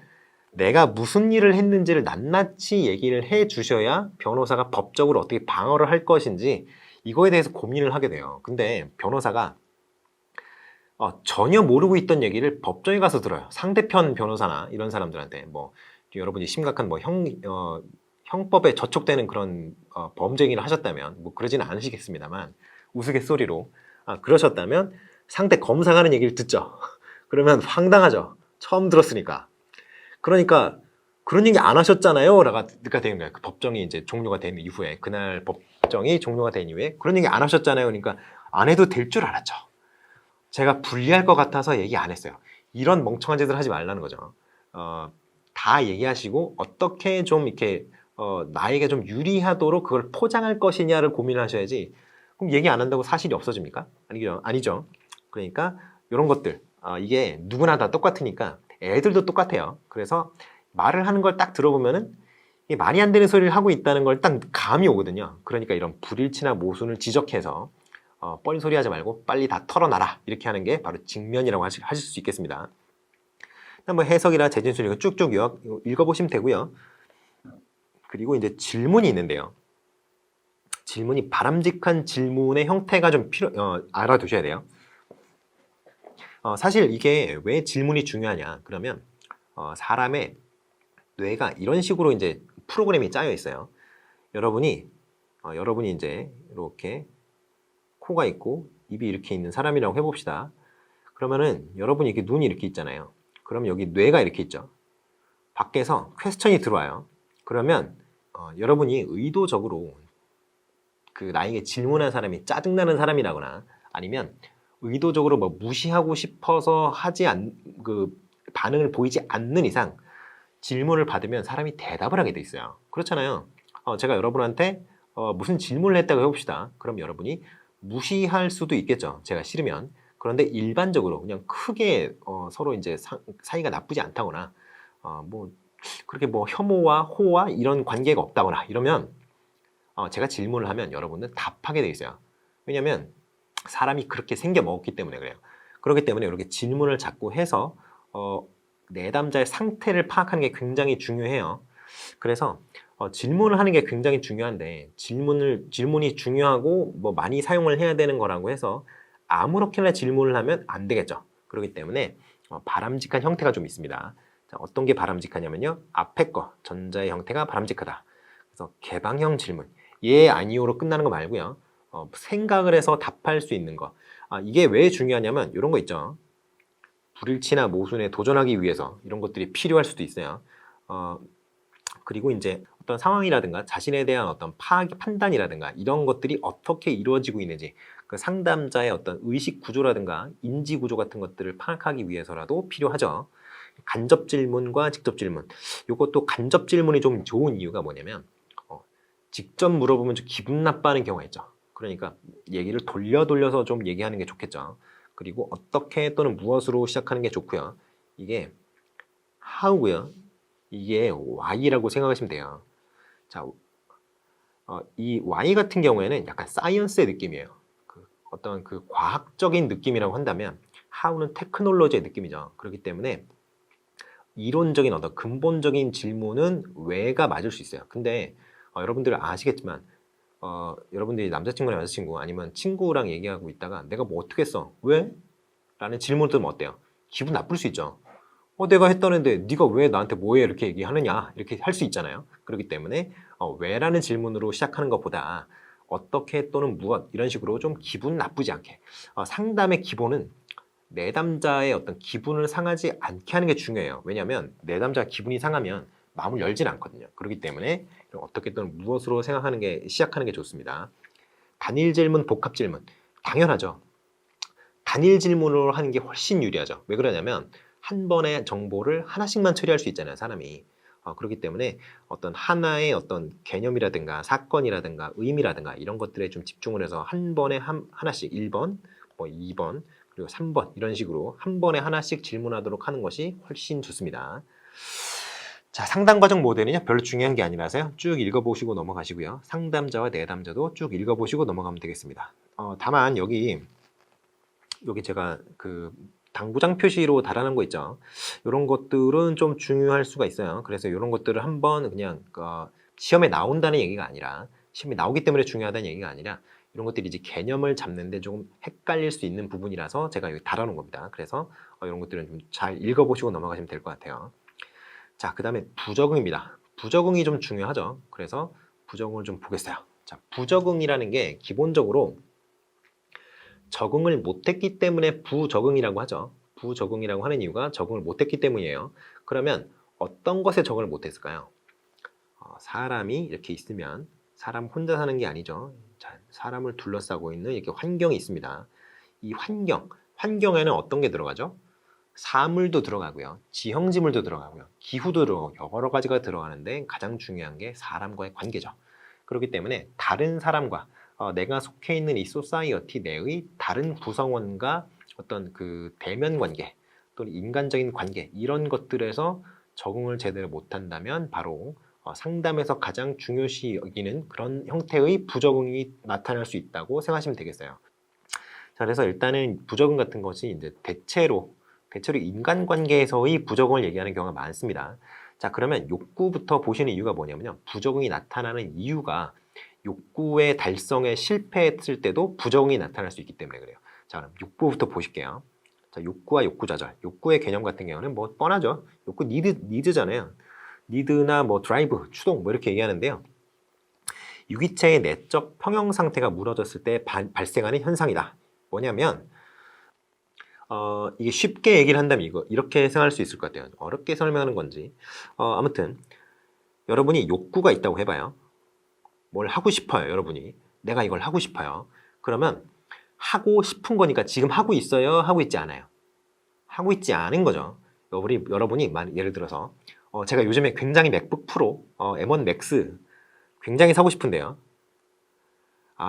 내가 무슨 일을 했는지를 낱낱이 얘기를 해 주셔야 변호사가 법적으로 어떻게 방어를 할 것인지 이거에 대해서 고민을 하게 돼요. 근데 변호사가 전혀 모르고 있던 얘기를 법정에 가서 들어요. 상대편 변호사나 이런 사람들한테 뭐 여러분이 심각한 뭐 형법에 저촉되는 그런 범죄 행위를 하셨다면 뭐 그러지는 않으시겠습니다만 우스갯소리로 그러셨다면 상대 검사가 하는 얘기를 듣죠. 그러면 황당하죠. 처음 들었으니까. 그러니까 그런 얘기 안 하셨잖아요. 라가 되는 거예요. 그 법정이 이제 종료가 된 이후에 그날 법정이 종료가 된 이후에 그런 얘기 안 하셨잖아요. 그러니까 안 해도 될 줄 알았죠. 제가 불리할 것 같아서 얘기 안 했어요. 이런 멍청한 짓을 하지 말라는 거죠. 다 얘기하시고 어떻게 좀 이렇게 나에게 좀 유리하도록 그걸 포장할 것이냐를 고민을 하셔야지. 그럼 얘기 안 한다고 사실이 없어집니까? 아니죠. 그러니까 이런 것들 이게 누구나 다 똑같으니까 애들도 똑같아요. 그래서 말을 하는 걸 딱 들어보면은 이게 말이 안 되는 소리를 하고 있다는 걸 딱 감이 오거든요. 그러니까 이런 불일치나 모순을 지적해서 뻘소리 하지 말고 빨리 다 털어놔라 이렇게 하는 게 바로 직면이라고 하실 수 있겠습니다. 뭐 해석이나 재진술 이거 쭉쭉 읽어보시면 되고요. 그리고 이제 질문이 있는데요. 질문이 바람직한 질문의 형태가 좀 알아두셔야 돼요. 사실 이게 왜 질문이 중요하냐 그러면 사람의 뇌가 이런 식으로 이제 프로그램이 짜여 있어요. 여러분이 이제 이렇게 코가 있고 입이 이렇게 있는 사람이라고 해봅시다. 그러면은 여러분이 이렇게 눈이 이렇게 있잖아요. 그러면 여기 뇌가 이렇게 있죠. 밖에서 퀘스천이 들어와요. 그러면 여러분이 의도적으로 그 나에게 질문한 사람이 짜증나는 사람이라거나 아니면 의도적으로 뭐 무시하고 싶어서 그 반응을 보이지 않는 이상 질문을 받으면 사람이 대답을 하게 돼 있어요. 그렇잖아요. 제가 여러분한테 무슨 질문을 했다고 해봅시다. 그럼 여러분이 무시할 수도 있겠죠. 제가 싫으면. 그런데 일반적으로 그냥 크게 서로 이제 사이가 나쁘지 않다거나 뭐 그렇게 뭐 혐오와 호와 이런 관계가 없다거나 이러면 제가 질문을 하면 여러분은 답하게 돼 있어요. 왜냐하면 사람이 그렇게 생겨 먹었기 때문에 그래요. 그렇기 때문에 이렇게 질문을 자꾸 해서 내담자의 상태를 파악하는 게 굉장히 중요해요. 그래서 질문을 하는 게 굉장히 중요한데 질문이 중요하고 뭐 많이 사용을 해야 되는 거라고 해서 아무렇게나 질문을 하면 안 되겠죠. 그렇기 때문에 바람직한 형태가 좀 있습니다. 자, 어떤 게 바람직하냐면요. 앞에 거 전자의 형태가 바람직하다. 그래서 개방형 질문 예 아니오로 끝나는 거 말고요. 생각을 해서 답할 수 있는 거. 이게 왜 중요하냐면 이런 거 있죠. 불일치나 모순에 도전하기 위해서 이런 것들이 필요할 수도 있어요. 그리고 이제 어떤 상황이라든가 자신에 대한 어떤 판단이라든가 이런 것들이 어떻게 이루어지고 있는지 그 상담자의 어떤 의식 구조라든가 인지 구조 같은 것들을 파악하기 위해서라도 필요하죠. 간접 질문과 직접 질문. 이것도 간접 질문이 좀 좋은 이유가 뭐냐면 직접 물어보면 좀 기분 나빠하는 경우가 있죠. 그러니까 얘기를 돌려서 좀 얘기하는 게 좋겠죠. 그리고 어떻게 또는 무엇으로 시작하는 게 좋고요. 이게 how고요. 이게 why라고 생각하시면 돼요. 자, 이 why 같은 경우에는 약간 사이언스의 느낌이에요. 어떤 그 과학적인 느낌이라고 한다면 how는 테크놀로지의 느낌이죠. 그렇기 때문에 이론적인 어떤 근본적인 질문은 whe가 맞을 수 있어요. 근데 여러분들 아시겠지만 여러분들이 남자친구나 여자친구 아니면 친구랑 얘기하고 있다가 내가 뭐 어떻게 했어? 왜? 라는 질문을 들으면 어때요? 기분 나쁠 수 있죠. 내가 했다는데 네가 왜 나한테 뭐해 이렇게 얘기하느냐 이렇게 할 수 있잖아요. 그렇기 때문에 왜라는 질문으로 시작하는 것보다 어떻게 또는 무엇 이런 식으로 좀 기분 나쁘지 않게 상담의 기본은 내담자의 어떤 기분을 상하지 않게 하는 게 중요해요. 왜냐하면 내담자가 기분이 상하면 마음을 열진 않거든요. 그렇기 때문에 어떻게 또는 무엇으로 시작하는 게 좋습니다. 단일 질문, 복합 질문 당연하죠. 단일 질문으로 하는 게 훨씬 유리하죠. 왜 그러냐면 한 번에 정보를 하나씩만 처리할 수 있잖아요, 사람이. 그렇기 때문에 어떤 하나의 어떤 개념이라든가 사건이라든가 의미라든가 이런 것들에 좀 집중을 해서 한 번에 하나씩 1번, 뭐 2번, 그리고 3번 이런 식으로 한 번에 하나씩 질문하도록 하는 것이 훨씬 좋습니다. 자, 상담 과정 모델은요, 별로 중요한 게 아니라서요. 쭉 읽어보시고 넘어가시고요. 상담자와 내담자도 쭉 읽어보시고 넘어가면 되겠습니다. 다만 여기 제가 그 당구장 표시로 달아놓은 거 있죠. 이런 것들은 좀 중요할 수가 있어요. 그래서 이런 것들을 한번 그냥 시험에 나온다는 얘기가 아니라, 시험에 나오기 때문에 중요하다는 얘기가 아니라, 이런 것들이 이제 개념을 잡는데 조금 헷갈릴 수 있는 부분이라서 제가 여기 달아놓은 겁니다. 그래서 이런 것들은 좀 잘 읽어보시고 넘어가시면 될 것 같아요. 자, 그 다음에 부적응입니다. 부적응이 좀 중요하죠. 그래서 부적응을 좀 보겠어요. 자, 부적응이라는 게 기본적으로 적응을 못했기 때문에 부적응이라고 하죠. 부적응이라고 하는 이유가 적응을 못했기 때문이에요. 그러면 어떤 것에 적응을 못했을까요? 사람이 이렇게 있으면 사람 혼자 사는 게 아니죠. 자, 사람을 둘러싸고 있는 이렇게 환경이 있습니다. 이 환경에는 어떤 게 들어가죠? 사물도 들어가고요. 지형지물도 들어가고요. 기후도 들어가고 여러 가지가 들어가는데 가장 중요한 게 사람과의 관계죠. 그렇기 때문에 다른 사람과 내가 속해 있는 이 소사이어티 내의 다른 구성원과 어떤 그 대면 관계 또는 인간적인 관계 이런 것들에서 적응을 제대로 못한다면 바로 상담에서 가장 중요시 여기는 그런 형태의 부적응이 나타날 수 있다고 생각하시면 되겠어요. 자, 그래서 일단은 부적응 같은 것이 이제 대체로 인간관계에서의 부적응을 얘기하는 경우가 많습니다. 자, 그러면 욕구부터 보시는 이유가 뭐냐면요. 부적응이 나타나는 이유가 욕구의 달성에 실패했을 때도 부적응이 나타날 수 있기 때문에 그래요. 자, 그럼 욕구부터 보실게요. 자, 욕구와 욕구 좌절. 욕구의 개념 같은 경우는 뭐 뻔하죠. 욕구 니드잖아요. 니드나 뭐 드라이브, 추동 뭐 이렇게 얘기하는데요. 유기체의 내적 평형 상태가 무너졌을 때 발생하는 현상이다. 뭐냐면 이게 쉽게 얘기를 한다면 이렇게 생각할 수 있을 것 같아요. 어렵게 설명하는 건지. 아무튼 여러분이 욕구가 있다고 해봐요. 뭘 하고 싶어요, 여러분이. 내가 이걸 하고 싶어요. 그러면 하고 싶은 거니까 지금 하고 있어요, 하고 있지 않아요? 하고 있지 않은 거죠. 여러분이 예를 들어서 제가 요즘에 굉장히 맥북 프로 M1 맥스 굉장히 사고 싶은데요.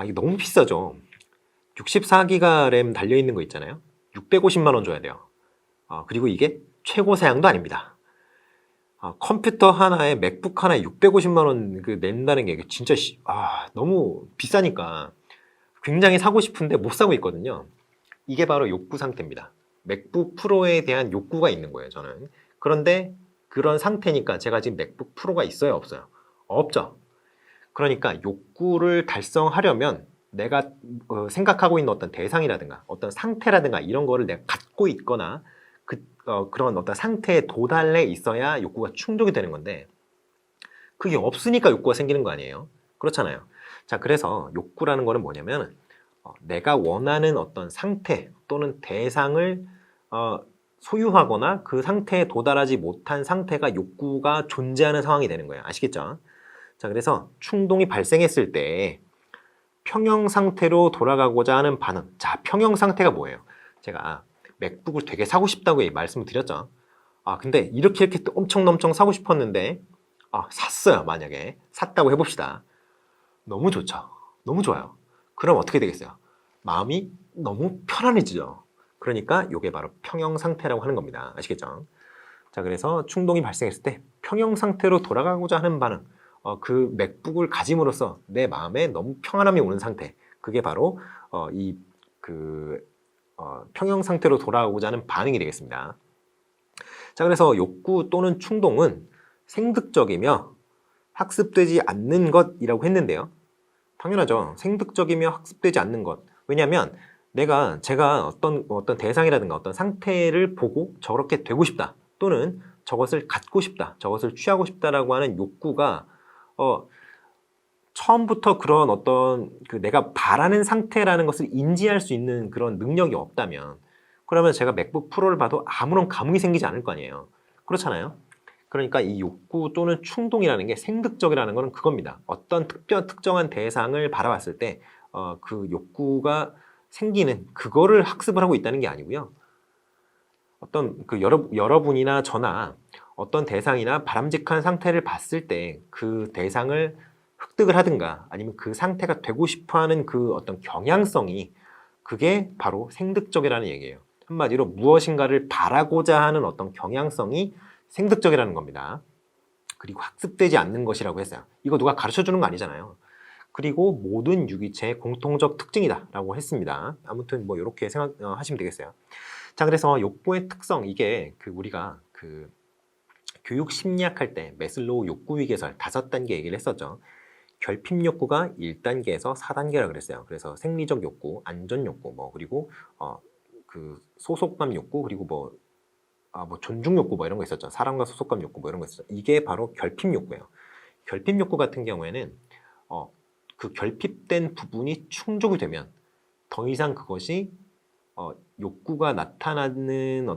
이거 너무 비싸죠. 64기가 램 달려있는 거 있잖아요. 650만 원 줘야 돼요. 그리고 이게 최고 사양도 아닙니다. 컴퓨터 하나에 맥북 하나에 650만 원 낸다는 게 진짜 너무 비싸니까 굉장히 사고 싶은데 못 사고 있거든요. 이게 바로 욕구 상태입니다. 맥북 프로에 대한 욕구가 있는 거예요, 저는. 그런데 그런 상태니까 제가 지금 맥북 프로가 있어요, 없어요? 없죠. 그러니까 욕구를 달성하려면 내가 생각하고 있는 어떤 대상이라든가 어떤 상태라든가 이런 거를 내가 갖고 있거나 그런 어떤 상태에 도달해 있어야 욕구가 충족이 되는 건데 그게 없으니까 욕구가 생기는 거 아니에요? 그렇잖아요. 자, 그래서 욕구라는 거는 뭐냐면 내가 원하는 어떤 상태 또는 대상을 소유하거나 그 상태에 도달하지 못한 상태가 욕구가 존재하는 상황이 되는 거예요. 아시겠죠? 자, 그래서 충동이 발생했을 때 평형 상태로 돌아가고자 하는 반응. 자, 평형 상태가 뭐예요? 제가 맥북을 되게 사고 싶다고 말씀을 드렸죠. 근데 이렇게 또 엄청 사고 싶었는데 샀어요. 만약에 샀다고 해봅시다. 너무 좋죠. 너무 좋아요. 그럼 어떻게 되겠어요? 마음이 너무 편안해지죠. 그러니까 이게 바로 평형 상태라고 하는 겁니다. 아시겠죠? 자, 그래서 충동이 발생했을 때 평형 상태로 돌아가고자 하는 반응. 그 맥북을 가짐으로써 내 마음에 너무 평안함이 오는 상태. 그게 바로 평형 상태로 돌아가고자 하는 반응이 되겠습니다. 자, 그래서 욕구 또는 충동은 생득적이며 학습되지 않는 것이라고 했는데요. 당연하죠. 생득적이며 학습되지 않는 것. 왜냐하면 제가 어떤 대상이라든가 어떤 상태를 보고 저렇게 되고 싶다. 또는 저것을 갖고 싶다. 저것을 취하고 싶다라고 하는 욕구가 처음부터 그런 어떤 내가 바라는 상태라는 것을 인지할 수 있는 그런 능력이 없다면 그러면 제가 맥북 프로를 봐도 아무런 감흥이 생기지 않을 거 아니에요. 그렇잖아요. 그러니까 이 욕구 또는 충동이라는 게 생득적이라는 것은 그겁니다. 어떤 특정한 대상을 바라봤을 때 그 욕구가 생기는 그거를 학습을 하고 있다는 게 아니고요. 어떤 그 여러분이나 저나 어떤 대상이나 바람직한 상태를 봤을 때 그 대상을 획득을 하든가 아니면 그 상태가 되고 싶어하는 그 어떤 경향성이 그게 바로 생득적이라는 얘기예요. 한마디로 무엇인가를 바라고자 하는 어떤 경향성이 생득적이라는 겁니다. 그리고 학습되지 않는 것이라고 했어요. 이거 누가 가르쳐주는 거 아니잖아요. 그리고 모든 유기체의 공통적 특징이다라고 했습니다. 아무튼 뭐 이렇게 생각하시면 되겠어요. 자, 그래서 욕구의 특성 이게 우리가 교육 심리학 할 때 매슬로우 욕구 위계설 5단계 얘기를 했었죠. 결핍 욕구가 1단계에서 4단계라고 그랬어요. 그래서 생리적 욕구, 안전 욕구, 뭐 그리고 그 소속감 욕구, 그리고 뭐 존중 욕구 뭐 이런 거 있었죠. 사랑과 소속감 욕구 뭐 이런 거 있었죠. 이게 바로 결핍 욕구예요. 결핍 욕구 같은 경우에는 그 결핍된 부분이 충족이 되면 더 이상 그것이 욕구가 나타나도록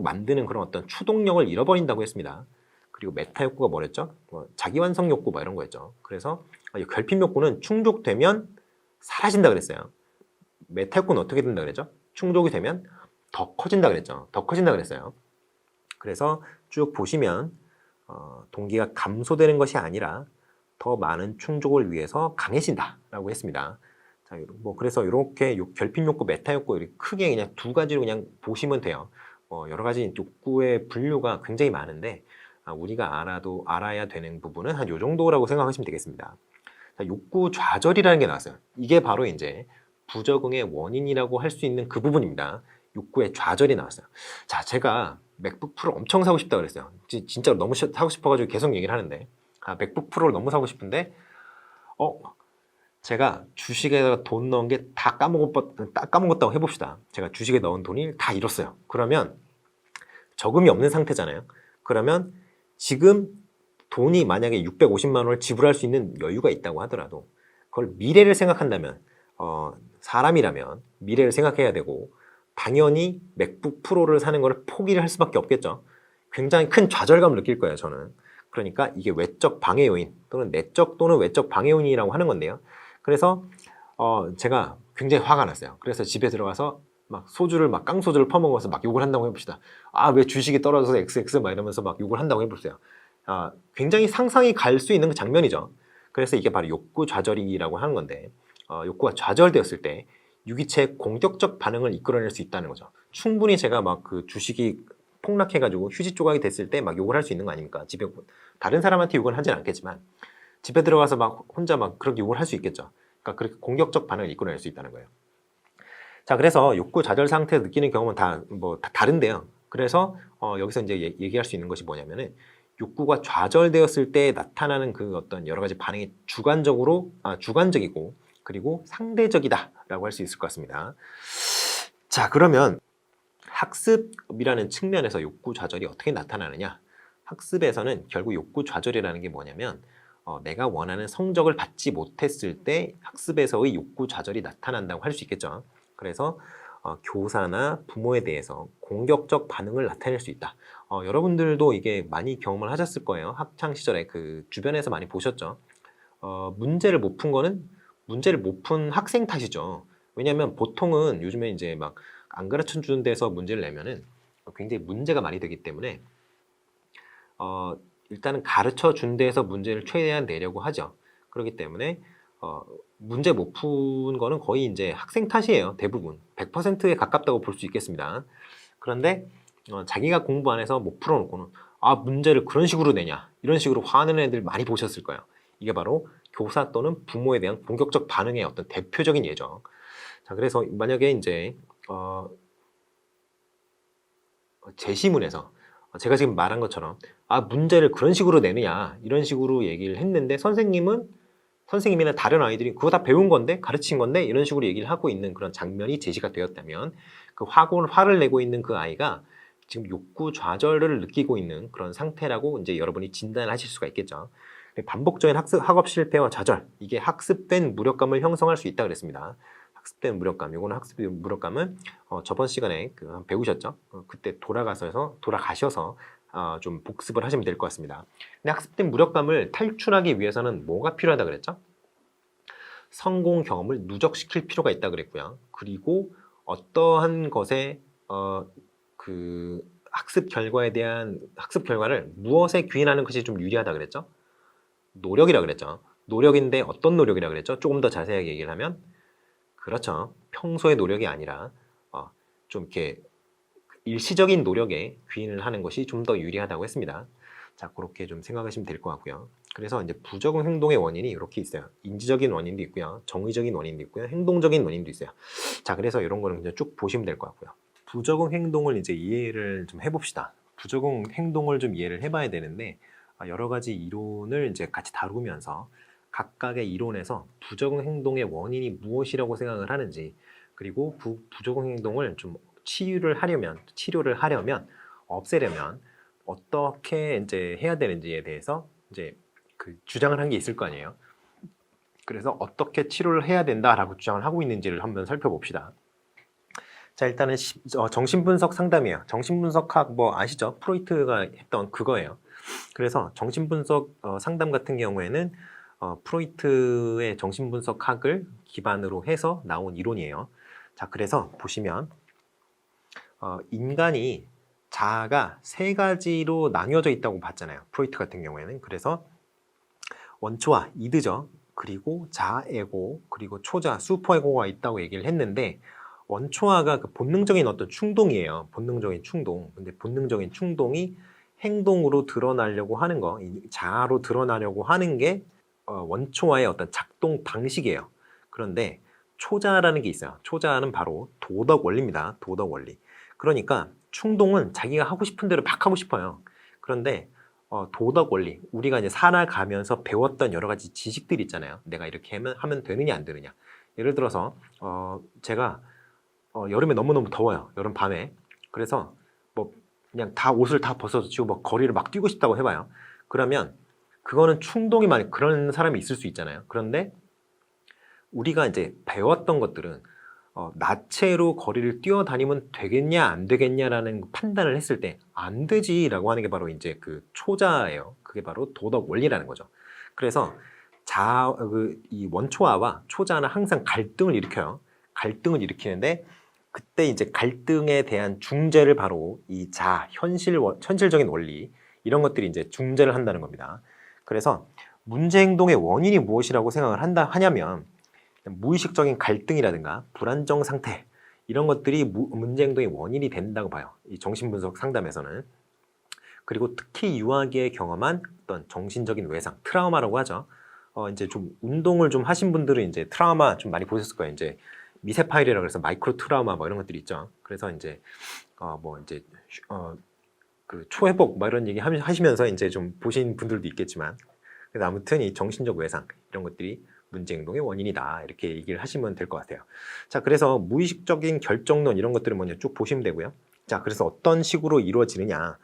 만드는 그런 어떤 추동력을 잃어버린다고 했습니다. 그리고 메타 욕구가 뭐랬죠? 자기 완성 욕구 뭐 이런 거였죠. 그래서 결핍 욕구는 충족되면 사라진다 그랬어요. 메타 욕구는 어떻게 된다 그랬죠? 충족이 되면 더 커진다 그랬죠. 더 커진다 그랬어요. 그래서 쭉 보시면 동기가 감소되는 것이 아니라 더 많은 충족을 위해서 강해진다라고 했습니다. 자, 뭐 그래서 이렇게 결핍 욕구, 메타 욕구 이렇게 크게 그냥 두 가지로 그냥 보시면 돼요. 여러 가지 욕구의 분류가 굉장히 많은데 우리가 알아야 되는 부분은 한 요 정도라고 생각하시면 되겠습니다. 자, 욕구 좌절이라는 게 나왔어요. 이게 바로 이제 부적응의 원인이라고 할 수 있는 그 부분입니다. 욕구의 좌절이 나왔어요. 자, 제가 맥북 프로 엄청 사고 싶다 그랬어요. 진짜로 너무 사고 싶어가지고 계속 얘기를 하는데 맥북 프로를 너무 사고 싶은데 제가 주식에다가 돈 넣은 게 다 까먹었다고 해봅시다. 제가 주식에 넣은 돈이 다 잃었어요. 그러면 저금이 없는 상태잖아요. 그러면 지금 돈이 만약에 650만 원을 지불할 수 있는 여유가 있다고 하더라도 그걸 미래를 생각한다면 사람이라면 미래를 생각해야 되고 당연히 맥북 프로를 사는 걸 포기를 할 수밖에 없겠죠. 굉장히 큰 좌절감을 느낄 거예요, 저는. 그러니까 이게 외적 방해 요인 또는 내적 또는 외적 방해 요인이라고 하는 건데요. 그래서 제가 굉장히 화가 났어요. 그래서 집에 들어가서 막 깡소주를 퍼먹어서 막 욕을 한다고 해봅시다. 왜 주식이 떨어져서 XX 막 이러면서 막 욕을 한다고 해보세요. 굉장히 상상이 갈 수 있는 장면이죠. 그래서 이게 바로 욕구 좌절이라고 하는 건데 욕구가 좌절되었을 때 유기체의 공격적 반응을 이끌어낼 수 있다는 거죠. 충분히 제가 막 그 주식이 폭락해가지고 휴지 조각이 됐을 때 막 욕을 할 수 있는 거 아닙니까? 집에 다른 사람한테 욕을 하진 않겠지만 집에 들어가서 막 혼자 막 그렇게 욕을 할 수 있겠죠. 그러니까 그렇게 공격적 반응을 이끌어낼 수 있다는 거예요. 자, 그래서 욕구 좌절 상태에서 느끼는 경험은 다 다른데요. 그래서 여기서 이제 얘기할 수 있는 것이 뭐냐면은 욕구가 좌절되었을 때 나타나는 그 어떤 여러 가지 반응이 주관적이고 그리고 상대적이다라고 할 수 있을 것 같습니다. 자, 그러면 학습이라는 측면에서 욕구 좌절이 어떻게 나타나느냐? 학습에서는 결국 욕구 좌절이라는 게 뭐냐면 내가 원하는 성적을 받지 못했을 때 학습에서의 욕구 좌절이 나타난다고 할 수 있겠죠. 그래서 교사나 부모에 대해서 공격적 반응을 나타낼 수 있다. 여러분들도 이게 많이 경험을 하셨을 거예요. 학창 시절에 그 주변에서 많이 보셨죠. 문제를 못 푼 학생 탓이죠. 왜냐하면 보통은 요즘에 이제 막 안 가르쳐 주는 데서 문제를 내면은 굉장히 문제가 많이 되기 때문에 일단은 가르쳐 준 데에서 문제를 최대한 내려고 하죠. 그렇기 때문에 문제 못 푼 거는 거의 이제 학생 탓이에요. 대부분 100%에 가깝다고 볼 수 있겠습니다. 그런데 자기가 공부 안 해서 못 풀어놓고는 문제를 그런 식으로 내냐 이런 식으로 화내는 애들 많이 보셨을 거예요. 이게 바로 교사 또는 부모에 대한 공격적 반응의 어떤 대표적인 예죠. 자, 그래서 만약에 이제 제시문에서 제가 지금 말한 것처럼 문제를 그런 식으로 내느냐 이런 식으로 얘기를 했는데 선생님이나 다른 아이들이 그거 다 배운 건데 가르친 건데 이런 식으로 얘기를 하고 있는 그런 장면이 제시가 되었다면 그 화를 내고 있는 그 아이가 지금 욕구 좌절을 느끼고 있는 그런 상태라고 이제 여러분이 진단하실 수가 있겠죠. 반복적인 학업 실패와 좌절, 이게 학습된 무력감을 형성할 수 있다 그랬습니다. 학습된 무력감, 요거는 학습된 무력감은 저번 시간에 배우셨죠? 그때 돌아가셔서 좀 복습을 하시면 될 것 같습니다. 근데 학습된 무력감을 탈출하기 위해서는 뭐가 필요하다 그랬죠? 성공 경험을 누적시킬 필요가 있다 그랬고요. 그리고 어떠한 것에 그 학습 결과를 무엇에 귀인하는 것이 좀 유리하다 그랬죠? 노력이라 그랬죠. 노력인데 어떤 노력이라 그랬죠? 조금 더 자세하게 얘기를 하면 그렇죠. 평소의 노력이 아니라 좀 이렇게 일시적인 노력에 귀인을 하는 것이 좀 더 유리하다고 했습니다. 자, 그렇게 좀 생각하시면 될 것 같고요. 그래서 이제 부적응 행동의 원인이 이렇게 있어요. 인지적인 원인도 있고요. 정의적인 원인도 있고요. 행동적인 원인도 있어요. 자, 그래서 이런 거는 그냥 쭉 보시면 될 것 같고요. 부적응 행동을 이제 이해를 좀 해봅시다. 부적응 행동을 좀 이해를 해봐야 되는데 여러 가지 이론을 이제 같이 다루면서 각각의 이론에서 부적응 행동의 원인이 무엇이라고 생각을 하는지, 그리고 부적응 행동을 좀 치료를 하려면 없애려면 어떻게 이제 해야 되는지에 대해서 이제 그 주장을 한 게 있을 거 아니에요. 그래서 어떻게 치료를 해야 된다라고 주장을 하고 있는지를 한번 살펴봅시다. 자, 일단은 정신분석 상담이에요. 정신분석학 뭐 아시죠? 프로이트가 했던 그거예요. 그래서 정신분석 상담 같은 경우에는 프로이트의 정신분석학을 기반으로 해서 나온 이론이에요. 자, 그래서 보시면 인간이 자아가 세 가지로 나뉘어져 있다고 봤잖아요. 프로이트 같은 경우에는. 그래서 원초와 이드죠. 그리고 자아에고, 그리고 초자, 슈퍼에고가 있다고 얘기를 했는데, 원초아가 그 본능적인 어떤 충동이에요. 본능적인 충동. 근데 본능적인 충동이 행동으로 드러나려고 하는 거, 자아로 드러나려고 하는 게 원초아의 어떤 작동 방식이에요. 그런데 초자라는 게 있어요. 초자는 바로 도덕 원리입니다. 도덕 원리. 그러니까 충동은 자기가 하고 싶은 대로 막 하고 싶어요. 그런데 도덕 원리, 우리가 이제 살아가면서 배웠던 여러 가지 지식들이 있잖아요. 내가 이렇게 하면 되느냐 안 되느냐. 예를 들어서 제가 여름에 너무너무 더워요. 여름 밤에. 그래서 뭐 그냥 다 옷을 다 벗어주고 뭐 거리를 막 뛰고 싶다고 해봐요. 그러면 그거는 충동이 많이 그런 사람이 있을 수 있잖아요. 그런데 우리가 이제 배웠던 것들은 나체로 거리를 뛰어다니면 되겠냐 안 되겠냐라는 판단을 했을 때 안 되지라고 하는 게 바로 이제 그 초자예요. 그게 바로 도덕 원리라는 거죠. 그래서 이 원초아와 초자는 항상 갈등을 일으켜요. 갈등을 일으키는데 그때 이제 갈등에 대한 중재를 바로 이 현실적인 원리 이런 것들이 이제 중재를 한다는 겁니다. 그래서 문제 행동의 원인이 무엇이라고 생각을 하냐면 무의식적인 갈등이라든가 불안정 상태 이런 것들이 문제 행동의 원인이 된다고 봐요. 이 정신분석 상담에서는. 그리고 특히 유아기에 경험한 어떤 정신적인 외상, 트라우마라고 하죠. 이제 좀 운동을 좀 하신 분들은 이제 트라우마 좀 많이 보셨을 거예요. 이제 미세파일이라고 해서 마이크로 트라우마 뭐 이런 것들이 있죠. 그래서 이제 그 초회복 뭐 이런 얘기 하시면서 이제 좀 보신 분들도 있겠지만, 그래서 아무튼 이 정신적 외상 이런 것들이 문제 행동의 원인이다 이렇게 얘기를 하시면 될 것 같아요. 자, 그래서 무의식적인 결정론 이런 것들을 먼저 쭉 보시면 되고요. 자, 그래서 어떤 식으로 이루어지느냐?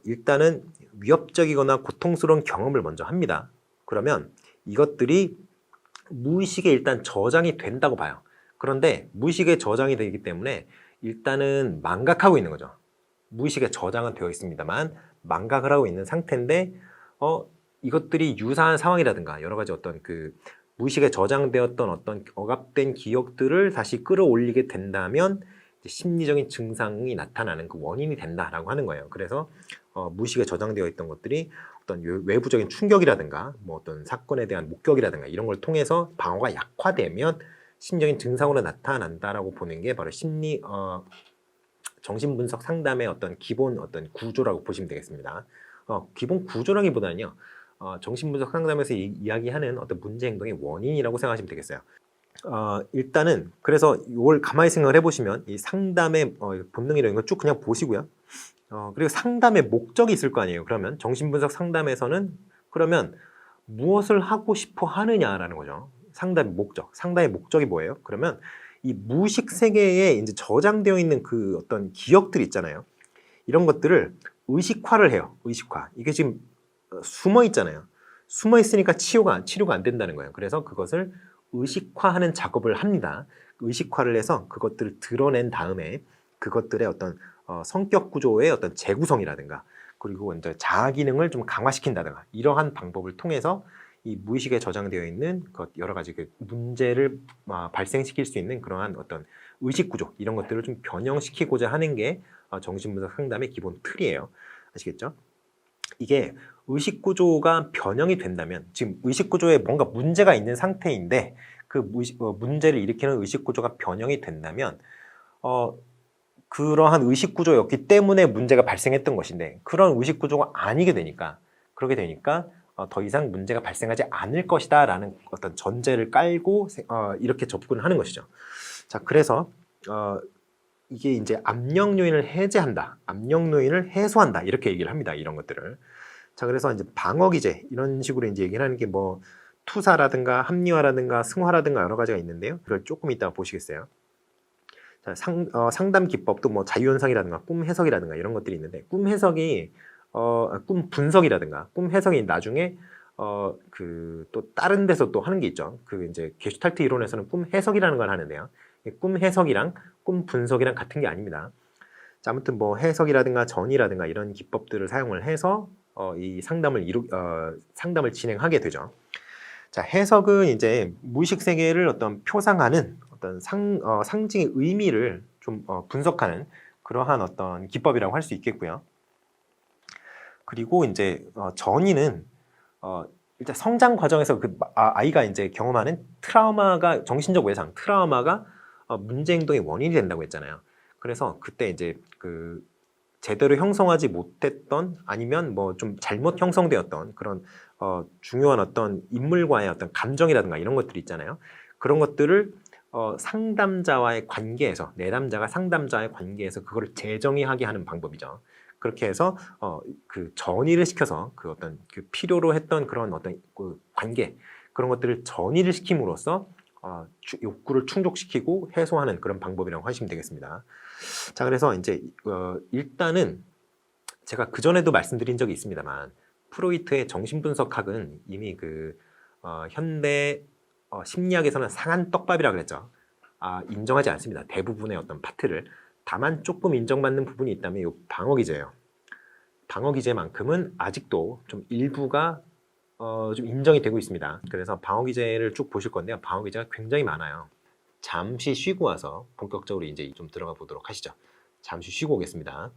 일단은 위협적이거나 고통스러운 경험을 먼저 합니다. 그러면 이것들이 무의식에 일단 저장이 된다고 봐요. 그런데 무의식에 저장이 되기 때문에 일단은 망각하고 있는 거죠. 무의식에 저장은 되어 있습니다만 망각을 하고 있는 상태인데 이것들이 유사한 상황이라든가 여러 가지 어떤 그 무의식에 저장되었던 어떤 억압된 기억들을 다시 끌어올리게 된다면 심리적인 증상이 나타나는 그 원인이 된다라고 하는 거예요. 그래서 무의식에 저장되어 있던 것들이 어떤 외부적인 충격이라든가 뭐 어떤 사건에 대한 목격이라든가 이런 걸 통해서 방어가 약화되면 심리적인 증상으로 나타난다라고 보는 게 바로 정신분석 상담의 어떤 기본 어떤 구조라고 보시면 되겠습니다. 기본 구조라기보다는요, 정신분석 상담에서 이야기하는 어떤 문제 행동의 원인이라고 생각하시면 되겠어요. 일단은 그래서 이걸 가만히 생각을 해보시면 이 상담의 본능이라는 걸 쭉 그냥 보시고요. 그리고 상담의 목적이 있을 거 아니에요. 그러면 정신분석 상담에서는 그러면 무엇을 하고 싶어 하느냐라는 거죠. 상담의 목적이 뭐예요? 그러면 이 무의식 세계에 이제 저장되어 있는 그 어떤 기억들 있잖아요. 이런 것들을 의식화를 해요. 의식화. 이게 지금 숨어 있잖아요. 숨어 있으니까 치료가 안 된다는 거예요. 그래서 그것을 의식화하는 작업을 합니다. 의식화를 해서 그것들을 드러낸 다음에 그것들의 어떤 성격 구조의 어떤 재구성이라든가 그리고 이제 자아 기능을 좀 강화시킨다든가 이러한 방법을 통해서 이 무의식에 저장되어 있는 여러 가지 그 문제를 발생시킬 수 있는 그러한 어떤 의식 구조 이런 것들을 좀 변형시키고자 하는 게 정신분석 상담의 기본 틀이에요. 아시겠죠? 이게 의식 구조가 변형이 된다면 지금 의식 구조에 뭔가 문제가 있는 상태인데 그 문제를 일으키는 의식 구조가 변형이 된다면 그러한 의식 구조였기 때문에 문제가 발생했던 것인데 그런 의식 구조가 아니게 되니까 그렇게 되니까 더 이상 문제가 발생하지 않을 것이다 라는 어떤 전제를 깔고 이렇게 접근을 하는 것이죠. 자, 그래서 이게 이제 압력 요인을 해제한다, 압력 요인을 해소한다 이렇게 얘기를 합니다. 이런 것들을. 자, 그래서 이제 방어 기제 이런 식으로 이제 얘기를 하는 게 뭐 투사라든가 합리화라든가 승화라든가 여러 가지가 있는데요. 그걸 조금 이따가 보시겠어요. 자, 상담 기법도 뭐 자유현상이라든가 꿈 해석이라든가 이런 것들이 있는데 꿈 해석이 꿈 분석이라든가 꿈 해석이 나중에 그 또 다른 데서 또 하는 게 있죠. 그 이제 게슈탈트 이론에서는 꿈 해석이라는 걸 하는데요. 꿈 해석이랑 꿈 분석이랑 같은 게 아닙니다. 자, 아무튼 뭐 해석이라든가 전이라든가 이런 기법들을 사용을 해서 이 상담을 진행하게 되죠. 자, 해석은 이제 무의식 세계를 어떤 표상하는 어떤 상징의 의미를 좀 분석하는 그러한 어떤 기법이라고 할 수 있겠고요. 그리고 이제 전이는 일단 성장 과정에서 그 아이가 이제 경험하는 트라우마가 정신적 외상, 트라우마가 문제 행동의 원인이 된다고 했잖아요. 그래서 그때 이제 그 제대로 형성하지 못했던 아니면 뭐 좀 잘못 형성되었던 그런 중요한 어떤 인물과의 어떤 감정이라든가 이런 것들이 있잖아요. 그런 것들을 상담자와의 관계에서 내담자가 상담자의 관계에서 그거를 재정의하게 하는 방법이죠. 그렇게 해서 그 전이를 시켜서 그 어떤 그 필요로 했던 그런 어떤 그 관계 그런 것들을 전이를 시킴으로써 욕구를 충족시키고 해소하는 그런 방법이라고 하시면 되겠습니다. 자, 그래서 이제 일단은 제가 그 전에도 말씀드린 적이 있습니다만 프로이트의 정신분석학은 이미 그 현대 심리학에서는 상한 떡밥이라고 그랬죠. 인정하지 않습니다. 대부분의 어떤 파트를. 다만 조금 인정받는 부분이 있다면 이 방어기제예요. 방어기제만큼은 아직도 좀 일부가 좀 인정이 되고 있습니다. 그래서 방어기제를 쭉 보실 건데요. 방어기제가 굉장히 많아요. 잠시 쉬고 와서 본격적으로 이제 좀 들어가 보도록 하시죠. 잠시 쉬고 오겠습니다.